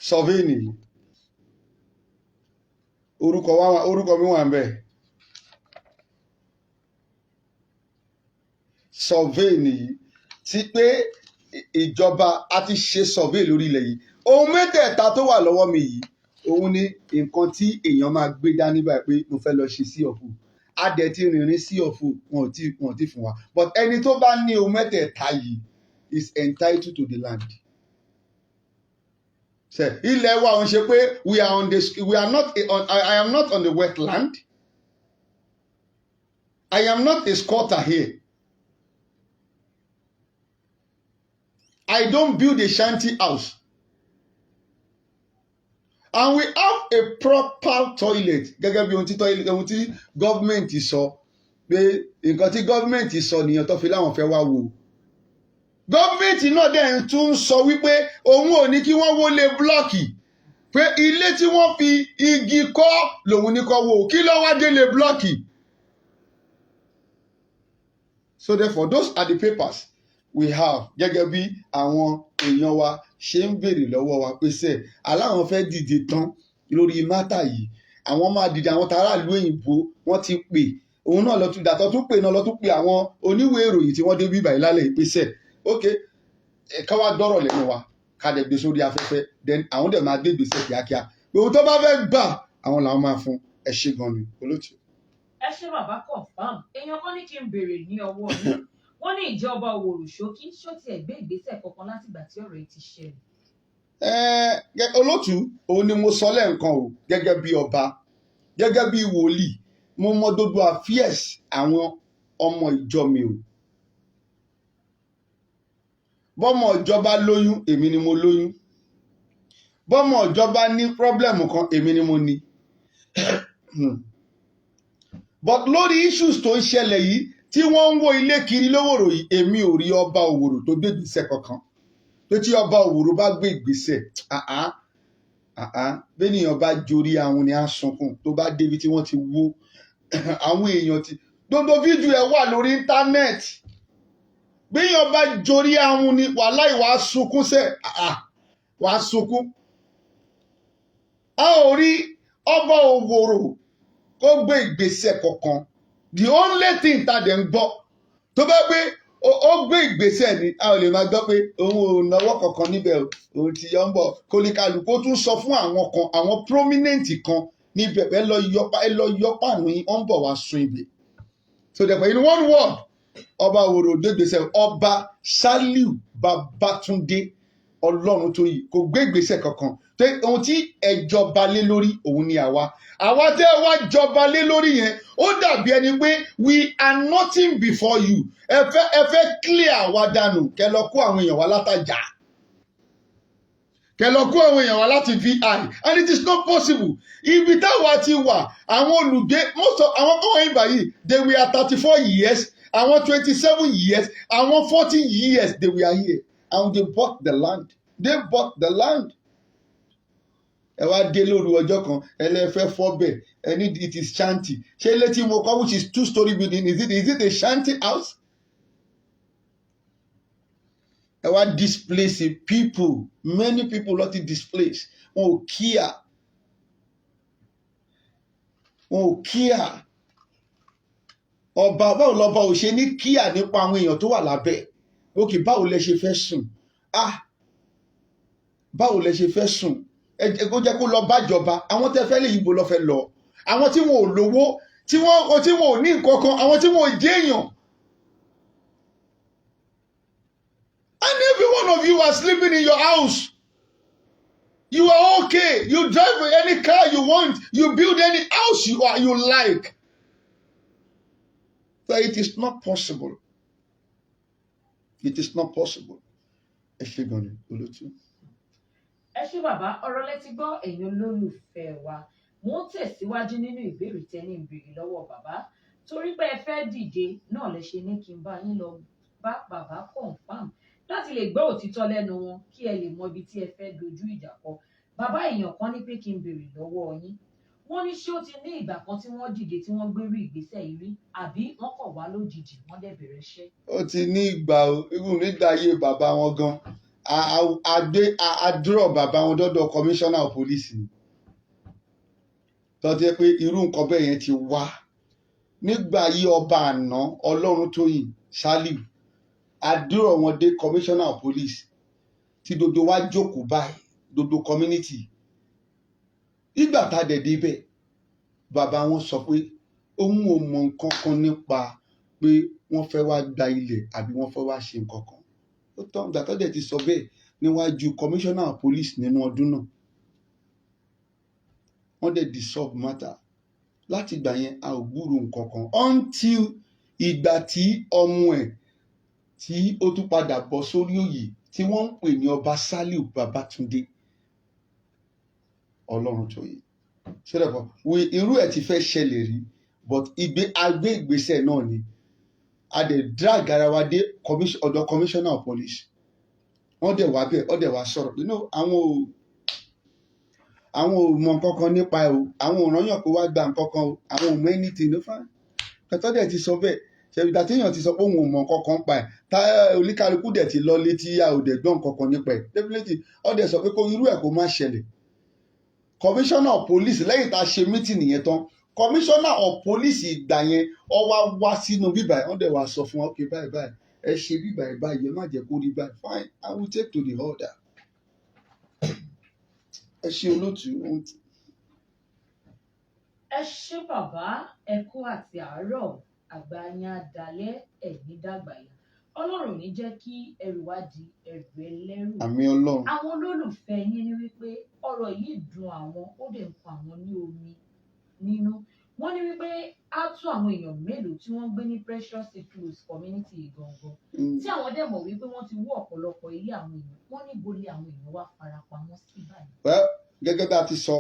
survey nìyí orúkọ mi wà ń bẹ̀. Survey nìyí tí pé ìjọba a ti ṣe survey lórí ilẹ̀ yìí. Ohun mẹ́tẹ̀ẹ̀ta tó wà lọ́wọ́ mi yìí òun ni nǹkan tí èèyàn máa gbé dání báyìí pé mo fẹ́ lọ ṣe sí ọ̀fù. A dẹ̀ ti rìnrìn sí ọ̀fù wọn ò tí fún wa. But ẹni tó bá ní ohun mẹ́tẹ̀ẹ̀ta yìí is entitled to the land. Ilẹ̀ wa ò ń ṣe pé we are not I am not on the wetland. I am not a squatter here. I don't build a shanty house. And we have a proper toilet. Gẹ́gẹ́ bí ohun tí gọ́ọ̀mẹ̀ntì sọ pé nǹkan tí gọ́ọ̀mẹ̀ntì sọ nìyẹn tó fi láwọn fẹ́ wá wò. Gọ́ọ̀mẹ̀ntì náà dẹ̀ tún sọ wípé òun ò ní kí wọ́n wọlé blọ́ọ̀kì. Pé ilé tí wọ́n fi igi kọ́ lòun ní kọ́ wò. Kí ló wá délé blọ́ọ̀kì? So therefore those are the papers we have. Gẹ́gẹ́ bí àwọn èèyàn wa ṣe ń béèrè lọ́wọ́ wa pé sẹ́ aláwọn fẹ́ dìde tán lórí mátà yìí. Àwọn máa dìde, àwọn tààràlú òyìnbó wọ́n ti pè. Òun náà lọ tún dàtọ̀ tún pè náà lọ tún pè àwọn oníwèé ìròyìn tí wọ́n dé bí báyìí lálẹ́ pé sẹ́ okay ká wá dọ́rọ̀ lẹ́nu wa ká dẹ̀ gbé sórí afẹ́fẹ́ then àwọn dẹ̀ máa gbé ìgbésẹ̀ kíákíá. Ohun tó bá fẹ́ gbà àwọn làwọn máa fún. Ẹ ṣé gan ni olóòtú. Ẹ ṣé Babaconfirm. Èèyàn kan ní kí n béèrè ní ọwọ́ yín. Wọ́n ní ìjọba Oworoshoki ṣó tiẹ̀ gbé ìgbésẹ̀ kankan látìgbà tí ọ̀rọ̀ yìí ti ṣẹlẹ̀. Olóòtú òun ni mo sọ lẹ́ẹ̀kan o gẹ́gẹ́ bí ọba gẹ́gẹ́ bí wòlíì mo mọ gbogbo affairs àwọn ọmọ ìjọ mi o. Bọ́mọ ìjọba lóyún èmi ni mo lóyún. Bọ́mọ ìjọba ní problem kan èmi ni mo ní. But lórí issues tó ń ṣẹlẹ̀ yìí tí wọ́n ń wó ilé kiri lówòrò yìí èmi ò rí ọba Òwòrò tó gbé ìgbésẹ̀ kankan. Pé tí ọba Òwòrò bá gbé ìgbésẹ̀ bẹ́nìyàn bá jorí àwọn ni á sunkún tó bá débi tí wọ́n ti wó àwọn èèyàn ti gbogbo fídíò ẹ̀ wà lórí íńtánẹ́ẹ̀tì. Bẹ́nìyàn bá jorí àwọn ni wàláhì wàá sunkún sẹ́ wàá sunkún. A ò rí ọba Òwòrò kó gbé ìgbésẹ̀ kankan. The only thing tá dẹ̀ ń gbọ́ tó bá gbé ó gbé ìgbésẹ̀ ni a ò lè máa gbọ́ pé òun ò náwó kankan níbẹ̀ òun ti yọ ń bọ̀ kólíkálukú ó tún sọ fún àwọn kan àwọn prominent kan níbẹ̀ ẹ lọ yọpá àánú yín wọ́n ń bọ̀ wá sun ibẹ̀. So therefore in one word ọba Òwòrò gbé ìgbésẹ̀ ọba Ṣálíù Babátúndé Ọlọ́run tó yìí kò gbé ìgbésẹ̀ kankan pé ohun tí ẹ jọba lé lórí òun ni àwa tẹ́ ẹ wá jọba lé lórí yẹn ó dàbí ẹni pé we are nothing before you ẹ fẹ́ clear àwa dànù kẹ́ lọ kó àwọn èèyàn wá látàjà kẹ́ lọ kó àwọn èèyàn wá láti VI and it is not possible. Ibi táwa ti wà àwọn olùgbé most of àwọn kọ́wọ́ yìí báyìí they were 34 years àwọn 27 years àwọn 40 years they were here and they bought the land. Ẹ wá dé lóru ọjọ́ kan ẹlẹ́fẹ́ fọ́bẹ̀ ẹni it is shanty ṣé ilé tí mo kọ́ which is 2-story building is it a shanty house? Ẹ wá displace people many people lọ ti displace wọn ò kíá ọba báwo lọba ò ṣe ní kíá nípa àwọn èèyàn tó wà lábẹ́ òkè báwo lẹ ṣe fẹ́ sùn báwo lẹ ṣe fẹ́ sùn kó jẹ́ kó lọ bájọba àwọn tẹ́ fẹ́ lè yìnbó lọ fẹ́ lọ àwọn tí wọn ò lówó tí wọn ò ní nǹkan kan àwọn tí wọn ò jẹ́ èèyàn. And every one of you are sleeping in your house. You are okay. You drive any car you want. You build any house you like. But it is not possible. It is not possible. Ẹ ṣé gan ni olóòtú. Ẹ ṣé bàbá ọ̀rọ̀ lẹ́tí gbọ́ ẹ̀yin olólùfẹ́ wa mo ń tẹ̀síwájú nínú ìbéèrè tẹ́ni ìbéèrè lọ́wọ́ bàbá torí pé ẹ fẹ́ dìde náà lẹ ṣe ní kí n bá yín lọ bá Babaconfirm láti lè gbọ́ òtítọ́ lẹ́nu wọn kí ẹ lè mọ ibi tí ẹ fẹ́ dojú ìjà kọ. Bàbá èèyàn kan ní pé kí n béèrè lọ́wọ́ yín wọ́n ní ṣé ó ti ní ìgbà kan tí wọ́n dìde tí wọ́n gbérú ìgbésẹ̀ yìí rí àbí wọ́n kọ̀ wá lójijì wọ́n dẹ̀ bẹ̀rẹ̀ iṣẹ́. Ó ti ní ìgbà irú nígbà ayé bàbá wọn gan àdúrà bàbá wọn dọ́dọ̀ commissioner of police ni tó jẹ́ pé irú nǹkan bẹ́ẹ̀ yẹn ti wá nígbà yí ọba àná Ọlọ́runtóyìn Ṣálíù àdúrà wọn dé commissioner of police tí gbogbo wa jókòó báyìí gbogbo community nígbà tá a dẹ̀ débẹ̀ bàbá wọn sọ pé òun ò mọ nǹkan kan nípa pé wọ́n fẹ́ wá gba ilẹ̀ àbí wọ́n fẹ́ wá ṣe nǹkan kan ó tán ìgbà tó dẹ̀ ti sọ bẹ́ẹ̀ níwájú commissioner of police nínú ọdún náà wọ́n dẹ̀ dissolve matter láti ìgbà yẹn a ò gbúrò nǹkan kan until ìgbà tí ọmọ ẹ̀ tí ó tún padà bọ́ sórí oyè tí wọ́n ń pè ní ọba Ṣálíù Babátúndé Ọlọ́runtóyìn ṣẹlẹ̀pọ̀ irú ẹ̀ ti fẹ́ ṣẹlẹ̀ rí but agbé ìgbésẹ̀ náà ni a dẹ̀ drag ara wa dé ọ̀dọ̀ commissioner of police wọ́n dẹ̀ wá bẹ́ẹ̀ wọ́n dẹ̀ wá sọ̀rọ̀ àwọn ò mọ nǹkan kan nípa ẹ̀ o àwọn ò rányàn pé wá gba nǹkan kan o àwọn ò mọ anything ló fà kẹtọ́ dẹ̀ ti sọ bẹ́ẹ̀ ṣèbìtà téèyàn ti sọ pé òun ò mọ nǹkan kan pa ẹ̀ tá oníkálukú dẹ̀ ti lọ létí a ò dẹ̀ gbọ́ nǹkan kan nípa ẹ̀ definitely ó dẹ̀ sọ pé kó irú ẹ̀ kó má ṣẹlẹ̀ commissioner of police lẹ́yìn tá a ṣe meeting yẹn tán commissioner of police ìgbà yẹn ó wá sínú bíbá ẹ̀ wọ́n dẹ̀ wá sọ fún wa ok báyìí báyìí ẹ ṣe bíbá ẹ̀ báyìí ẹ má jẹ́ kó rí báyìí fine I will take to the order ẹ ṣe olóòtú. ẹ ṣé bàbá ẹ kú àti àárọ̀ àgbà yín adalẹ ẹ̀mí dàgbà yá Ọlọ́run ní jẹ́ kí ẹrù wá di ẹrù ẹlẹ́rù. Àmín Ọlọ́run. àwọn olólùfẹ́ yín ní wípé ọ̀rọ̀ yìí dùn àwọn ó dẹ̀ ń pa àwọn ní omi nínú wọ́n ní wípé á tún àwọn èèyàn mélòó tí wọ́n gbé ní Precious Close community gangan tí àwọn dẹ̀ mọ̀ wípé wọ́n ti wó ọ̀pọ̀lọpọ̀ ilé àwọn èèyàn wọ́n ní ibo ni àwọn èèyàn wá farapamọ́ sí báyìí. Gẹ́gẹ́ bá a ti sọ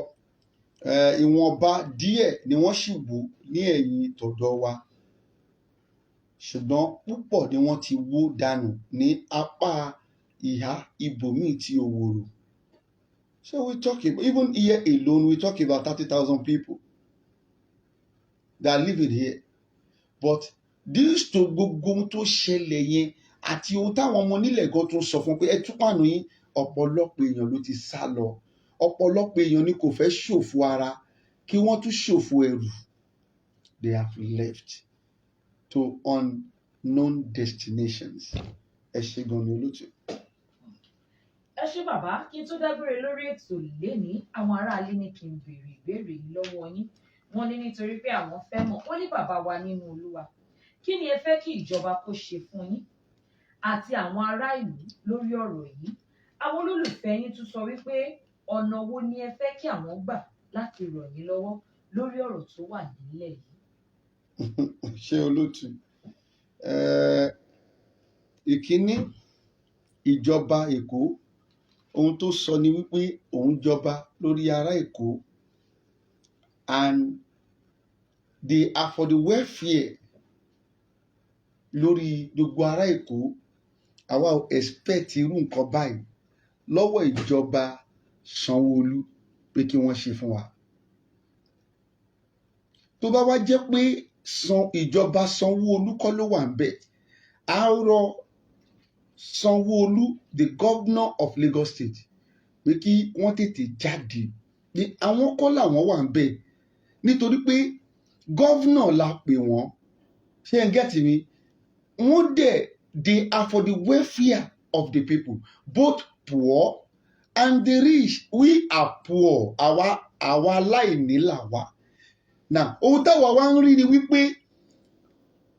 ìwọ̀nba díẹ̀ ni wọ́n sì wò ní ẹ̀yìn tọ̀dọ̀ wa ṣùgbọ́n púpọ̀ ni wọ́n ti wó dànù ní apá ìhà ibòmíì tí Òwòrò. So we talk about even here alone we talk about 30,000 people that are living here but this to gbogbo ohun tó ṣẹlẹ̀ yẹn àti ohun táwọn ọmọ onílẹ̀ gan tún sọ fún pé ẹ tún pàánù yín ọ̀pọ̀lọpọ̀ èèyàn ló ti sá lọ ọ̀pọ̀lọpọ̀ èèyàn ni kò fẹ́ ṣòfò ara kí wọ́n tún ṣòfò ẹrù they have left to unknown destinations. Ẹ ṣé gan ni olóòtú. ẹ ṣé bàbá kí n tó dágbére lórí ètò lénìí àwọn aráalé ní kí n béèrè ìbéèrè yìí lọ́wọ́ yín wọ́n ní nítorí pé àwọn fẹ́ mọ̀ wọ́n ní bàbá wa nínú Olúwa kí ni ẹ fẹ́ kí ìjọba kó ṣe fún yín àti àwọn ará ìlú lórí ọ̀rọ̀ yìí àwọn olólùfẹ́ yín tún sọ wípé ọ̀nà wo ni ẹ fẹ́ kí àwọn gbà láti ràn yín lọ́wọ́ lórí ọ̀rọ̀ tó wà nílẹ̀ yìí. Ṣé olóòtú ìkíní ìjọba Èkó ohun tó sọ ni wípé òun jọba lórí ará Èkó and they are for the welfare lórí gbogbo ará Èkó àwa ò expect irú nǹkan báyìí lọ́wọ́ ìjọba Sanwó-Olú pé kí wọ́n ṣe fún wa. Tó bá wá jẹ́ pé ìjọba Sanwó-Olú kọ́ ló wà ń bẹ̀ á rọ Sanwó-Olú the governor of Lagos State pé kí wọ́n tètè jáde pé àwọn kọ́ làwọn wà ń bẹ̀ nítorí pé governor la pè wọ́n ṣé ẹ gẹ́tì mi wọ́n dẹ̀ they are for the welfare of the people both poor and the rich. We are poor àwa aláìní làwa. Now ohun táwa wá ń rí ni wípé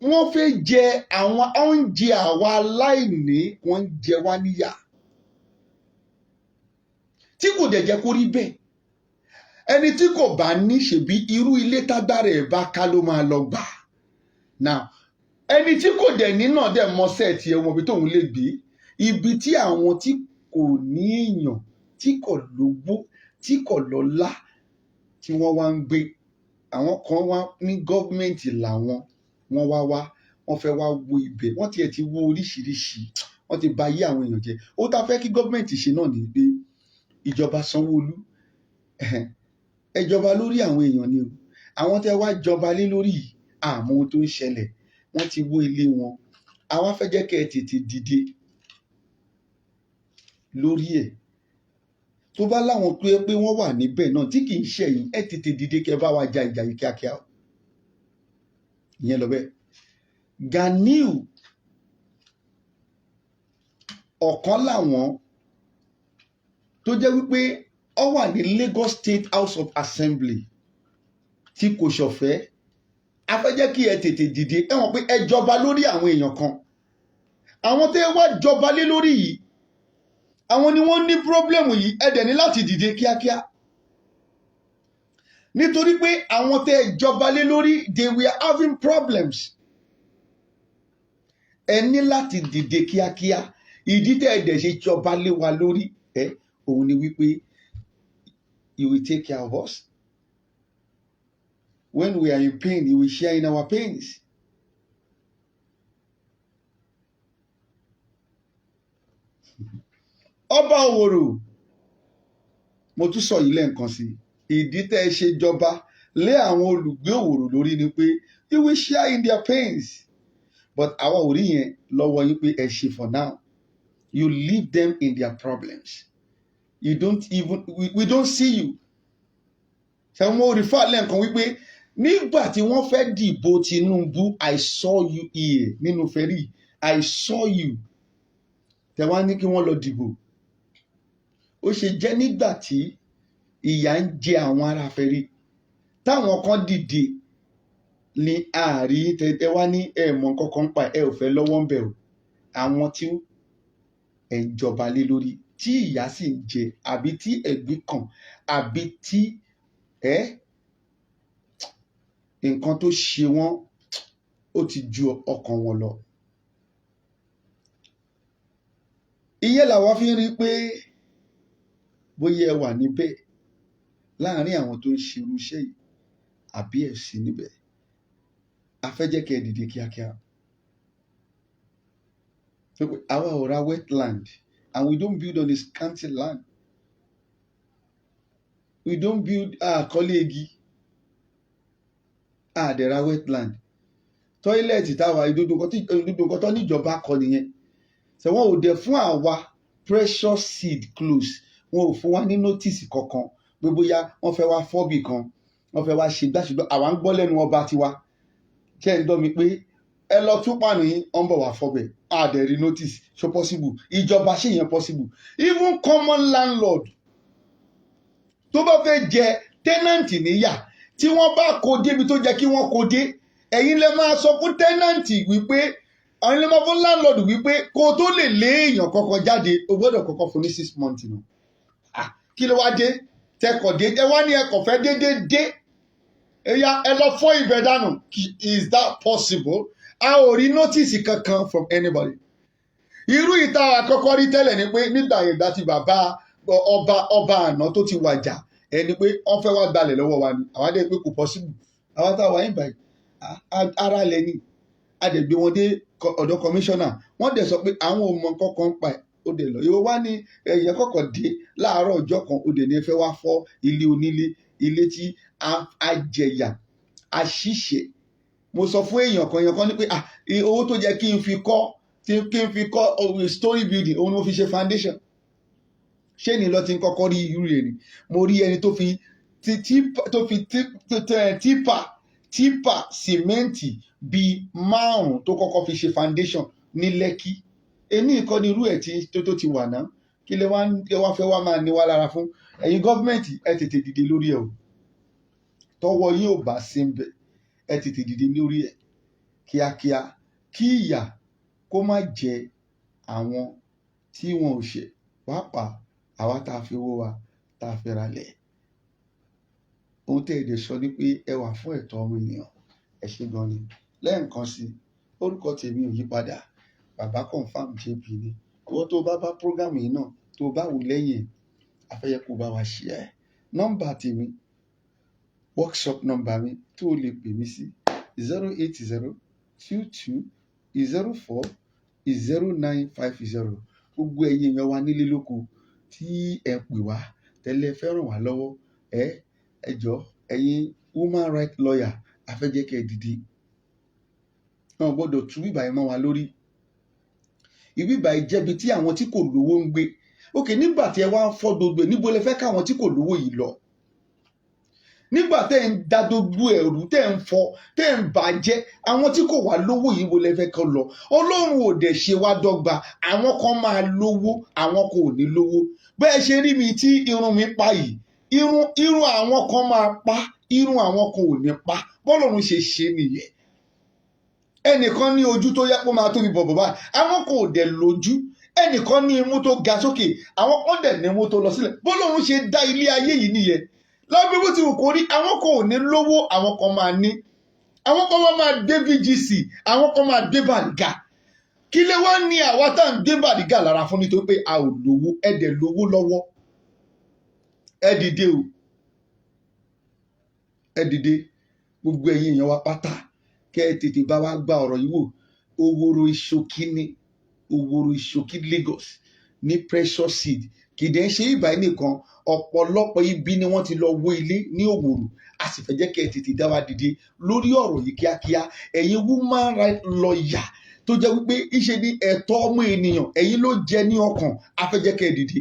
wọ́n fẹ́ jẹ àwọn oúnjẹ àwa aláìní wọ́n ń jẹ wá níyà tí kò dẹ̀ jẹ́ kó rí bẹ́ẹ̀ ẹni tí kò bá ní ṣèbí irú ilé tágbára ẹ̀ bá ká ló máa lọ gbà. Now ẹni tí kò dẹ̀ ní náà dẹ̀ mọ́sẹ̀ tí ẹ̀wọ̀n bí tóun lè gbé ibi tí àwọn tí kò ní èèyàn tí kò lówó tí kò lọ́lá tí wọ́n wá ń gbé àwọn kan wá ní gọ́ọ̀mẹ̀ntì làwọn wọ́n wọ́n fẹ́ wá wo ibẹ̀ wọ́n tiẹ̀ ti wo oríṣiríṣi wọ́n ti bà ayé àwọn èèyàn jẹ́ ó tá fẹ́ kí gọ́ọ̀mẹ̀ntì ṣe náà ní pé ìjọba Sanwó-Olú ẹ jọba lórí àwọn èèyàn ni o àwọn tẹ́ wá jọba lé lórí àmọ́ ohun tó ń ṣẹlẹ̀ wọ́n ti wó ilé wọn àwa fẹ́ jẹ́ kẹ́ ẹ tètè dìde lórí ẹ̀ tó bá láwọn pé wọ́n wà níbẹ̀ náà tí kì í ṣe yìí ẹ tètè dìde kẹ́ bá wa ja ìjà yìí kíákíá ìyẹn lọ bẹ́ẹ̀. Ganiu ọ̀kan làwọn tó jẹ́ wípé ó wà ní Lagos State House of Assembly tí kò ṣọ̀fẹ́ a fẹ́ jẹ́ kí ẹ tètè dìde ẹ mọ̀ pé ẹ jọba lórí àwọn èèyàn kan àwọn tẹ́ wá jọba lé lórí yìí àwọn ni wọ́n ní pírọ́blẹ́mù yìí ẹ dẹ̀ ní láti dìde kíákíá nítorí pé àwọn tẹ́ jọba lé lórí they were having problems ẹ ní láti dìde kíákíá ìdí tẹ́ ẹ dẹ̀ ṣe jọba lé wa lórí òun ni wípé you will take care of us when we are in pain you will share in our pains. Ọba Òwòrò mo tún sọ yìí lẹ́ẹ̀kan sí ìdí tẹ́ ẹ ṣe jọba lé àwọn olùgbé Òwòrò lórí ni pé you will share in their pains but àwa ò rí yẹn lọ́wọ́ yín pé ẹ ṣe for now you leave them in their problems you don't even we don't see you. ṣe wọ́n rí fà lẹ́ẹ̀kan wípé nígbà tí wọ́n fẹ́ dìbò Tinubu I saw you here nínú fẹ́rí I saw you tẹ wá ní kí wọ́n lọ dìbò ó ṣe jẹ́ nígbà tí ìyà ń jẹ àwọn ará fẹ́rí táwọn kan dìde ní ààrí tẹ wá ní ẹ̀mọ́ kankan pa ẹ ò fẹ́ lọ́wọ́ ń bẹ̀ o àwọn tí ẹ̀ ń jọba lé lórí tí ìyà sì ń jẹ àbí tí ẹ̀gbin kàn àbí tí nǹkan tó ṣe wọ́n ó ti ju ọkàn wọn lọ. Ìyẹn làwọn fi ń rí pé bóyá ẹ wà níbẹ̀ láàárín àwọn tó ń ṣerú iṣẹ́ yìí àbí ẹ̀ sí níbẹ̀ a fẹ́ jẹ́ kí ẹ dìde kíákíá. Àwa ò ra wetland and we don't build on a scanty land. We don't build àkọlé igi àdẹ̀ra wetland. Tọ́ílẹ̀tì táwa ìdódókọ́ tó níjọba kọ nìyẹn. Ṣé wọn ò dẹ̀ fún àwa precious seed close wọn ò fún wa ní notice kankan pé bóyá wọ́n fẹ́ wá fọ́bì kan wọ́n fẹ́ wá ṣe gbàṣùgbọ́n àwa ń gbọ́ lẹ́nu ọba tiwa ṣe ń dọ́ mi pé ẹ lọ tún pàánù yín ọ̀ ń bọ̀ wá fọ́bẹ̀ àdẹ̀rí notice so possible ìjọba ṣe yẹn possible even common landlord tó bá fẹ́ jẹ tenant níyà tí wọ́n bá kó débi tó jẹ́ kí wọ́n kó dé ẹ̀yin lè máa sọ fún tenant wípé àwọn ilé máa fún landlord wípé kó tó lè lé èèyàn kọ́kọ́ jáde o gbọ́dọ̀ kọ́kọ́ fún ní 6 months nù. Kí ló wá dé tẹkọ̀ dé ẹ wá ní ẹkọ̀ fẹ́ dédé ẹ̀yà ẹ lọ fọ́ ibẹ̀ dànù is that possible? A ò rí notice kankan from anybody. Irú ìta àkọ́kọ́ rí tẹ́lẹ̀ ni pé nígbà yẹn dá ti bàbá ọba àná tó ti wàjà ẹni pé wọ́n fẹ́ wá gbalẹ̀ lọ́wọ́ wa ni àwa dé pé kò possible àwa táwa yín báyìí ara lẹ ni a dẹ̀ gbé wọn dé ọ̀dọ̀ kọmíṣánná wọ́n dẹ̀ sọ pé àwọn ò mọ nǹkan kan pa ẹ̀ ó dẹ̀ lọ ìwọ wá ní ẹ̀yẹ kọ̀kọ̀ dé láàárọ̀ ọjọ́ kan ó dẹ̀ ní ẹ fẹ́ wá fọ́ ilé onílé ilé tí a jẹ̀yà a ṣìṣe mo sọ fún èèyàn kan ní pé owó tó jẹ́ kí n fi kọ́ story building òun ni mo fi ṣe foundation ṣé ni lọ ti ń kọ́kọ́ rí irú rẹ̀ ni mo rí ẹni tó fi típà sìmẹ́ǹtì bíi 5 tó kọ́kọ́ fi ṣe foundation ní Lẹ́kì ẹni ìkọ́ni irú ẹ̀ tó ti wà náà kí lẹ wá fẹ́ wá máa ní wá lára fún ẹ̀yin gọ́ọ̀mẹ̀ntì ẹ tètè dìde lórí ẹ̀ o tọwọ́ yín ò bá sí ń bẹ̀ ẹ tètè dìde lórí ẹ̀ kíákíá kí ìyà kó má jẹ àwọn tí wọn ò ṣe pàápàá àwa tá a fi owó wa tá a fi ra lẹ̀ ohun tẹ́ èdè sọ ni pé ẹ wà fún ẹ̀tọ́ ọmọ ènìyàn ẹ ṣé gan ni lẹ́ẹ̀kan sí orúkọ tèmi ò yí padà Babaconfirm JP ni owó tó bá prógámù yìí náà tó bá wù lẹ́yìn afẹ́yẹ́ kó bá wa ṣe ẹ̀ nọ́mbà tèmi workshop nọ́mbà mi tó o lè pè mí sí 08022040950 gbogbo ẹ̀yin èèyàn wa nílé lóko tí ẹ pè wá tẹ́lẹ̀ fẹ́ràn wá lọ́wọ́ ẹ jọ̀ọ́ ẹ̀yin woman right lawyer afẹ́jẹ́kẹ́ dìde wọn gbọ́dọ̀ tú bíbá ẹ̀ mọ́ wa lórí ìbíbá ẹ̀ jẹ́bi tí àwọn tí kò lówó ń gbé ok nígbà tí ẹ wá ń fọ́ gbogbo ẹ̀ níbo lẹ fẹ́ káwọn tí kò lówó yìí lọ nígbà tẹ́ ń da gbogbo ẹ̀rú tẹ́ ń fọ́ tẹ́ ń bàjẹ́ àwọn tí kò wá lówó yìí wo lẹ fẹ́ kán lọ ọlọ́run ò dẹ̀ ṣe wá dọ́gba àwọn kan máa lówó àwọn kò ní lówó bẹ́ẹ̀ ṣe rí mi tí irun mi pa yìí irun àwọn kan máa pa irun àwọn kan ò ní pa bọ́lọ́run ṣe ṣe nìyẹn ẹnìkan ní ojú tó yẹ kó máa tóbi bọ̀bọ̀ báyìí àwọn kò dẹ̀ lójú ẹnìkan ní imú tó ga sókè àwọn kan dẹ̀ ní imú tó lọ sílẹ̀ bọ́lọ́run ṣe dá ilé ayé yìí nìyẹn lábẹ́ bó ti wù kó rí àwọn kan ò ní lówó àwọn kan máa ní àwọn kan máa dé VGC àwọn kan máa dé Bàrígà kí lè wá ní àwa tá à ń dé Bàrígà lára fún nítorí pé a ò lówó ẹ dẹ̀ lówó lọ́wọ́ ẹ dìde o ẹ dìde gbogbo ẹ̀yin èèyàn wa pátá kẹ́ ẹ tètè bá wa gba ọ̀rọ̀ yìí wò Oworoshoki ní Oworoshoki Lagos ní Precious Seed kìdẹ̀ ń ṣe ìbá nìkan ọ̀pọ̀lọpọ̀ ibi ni wọ́n ti lọ wó ilé ní Òwòrò a sì fẹ́ jẹ́ kẹ́ ẹ tètè dá wa dìde lórí ọ̀rọ̀ yìí kíákíá ẹ̀yin woman right lawyer tó jẹ́ wípé ìṣe ní ẹ̀tọ́ ọmọ ènìyàn ẹ̀yin ló jẹ ní ọkàn a fẹ́ jẹ́ kẹ́ ẹ dìde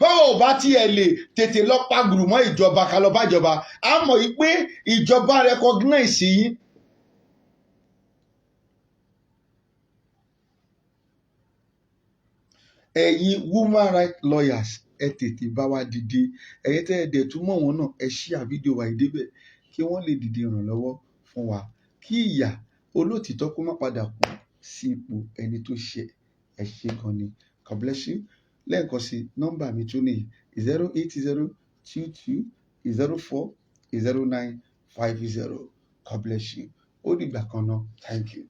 báwo ò bá tiẹ̀ lè tètè lọ pagùrù mọ́ ìjọba ká lọ bájọba a mọ̀ yìí pé ìjọba recognize yín. ẹ̀yin woman right lawyers ẹ tètè bá wa dìde ẹ̀yin tẹ́ ẹ dẹ̀ túmọ̀ wọn náà ẹ share fídíò wa yìí débẹ̀ kí wọ́n lè dìde ìrànlọ́wọ́ fún wa kí ìyà olótìtọ́ kó má padà kú sí ipò ẹni tó ṣe ẹ ṣé gan ni God bless you lẹ́ẹ̀kan sí nọ́mbà mi tún nìyí 08022040950 God bless you ó dìgbà kan náà thank you.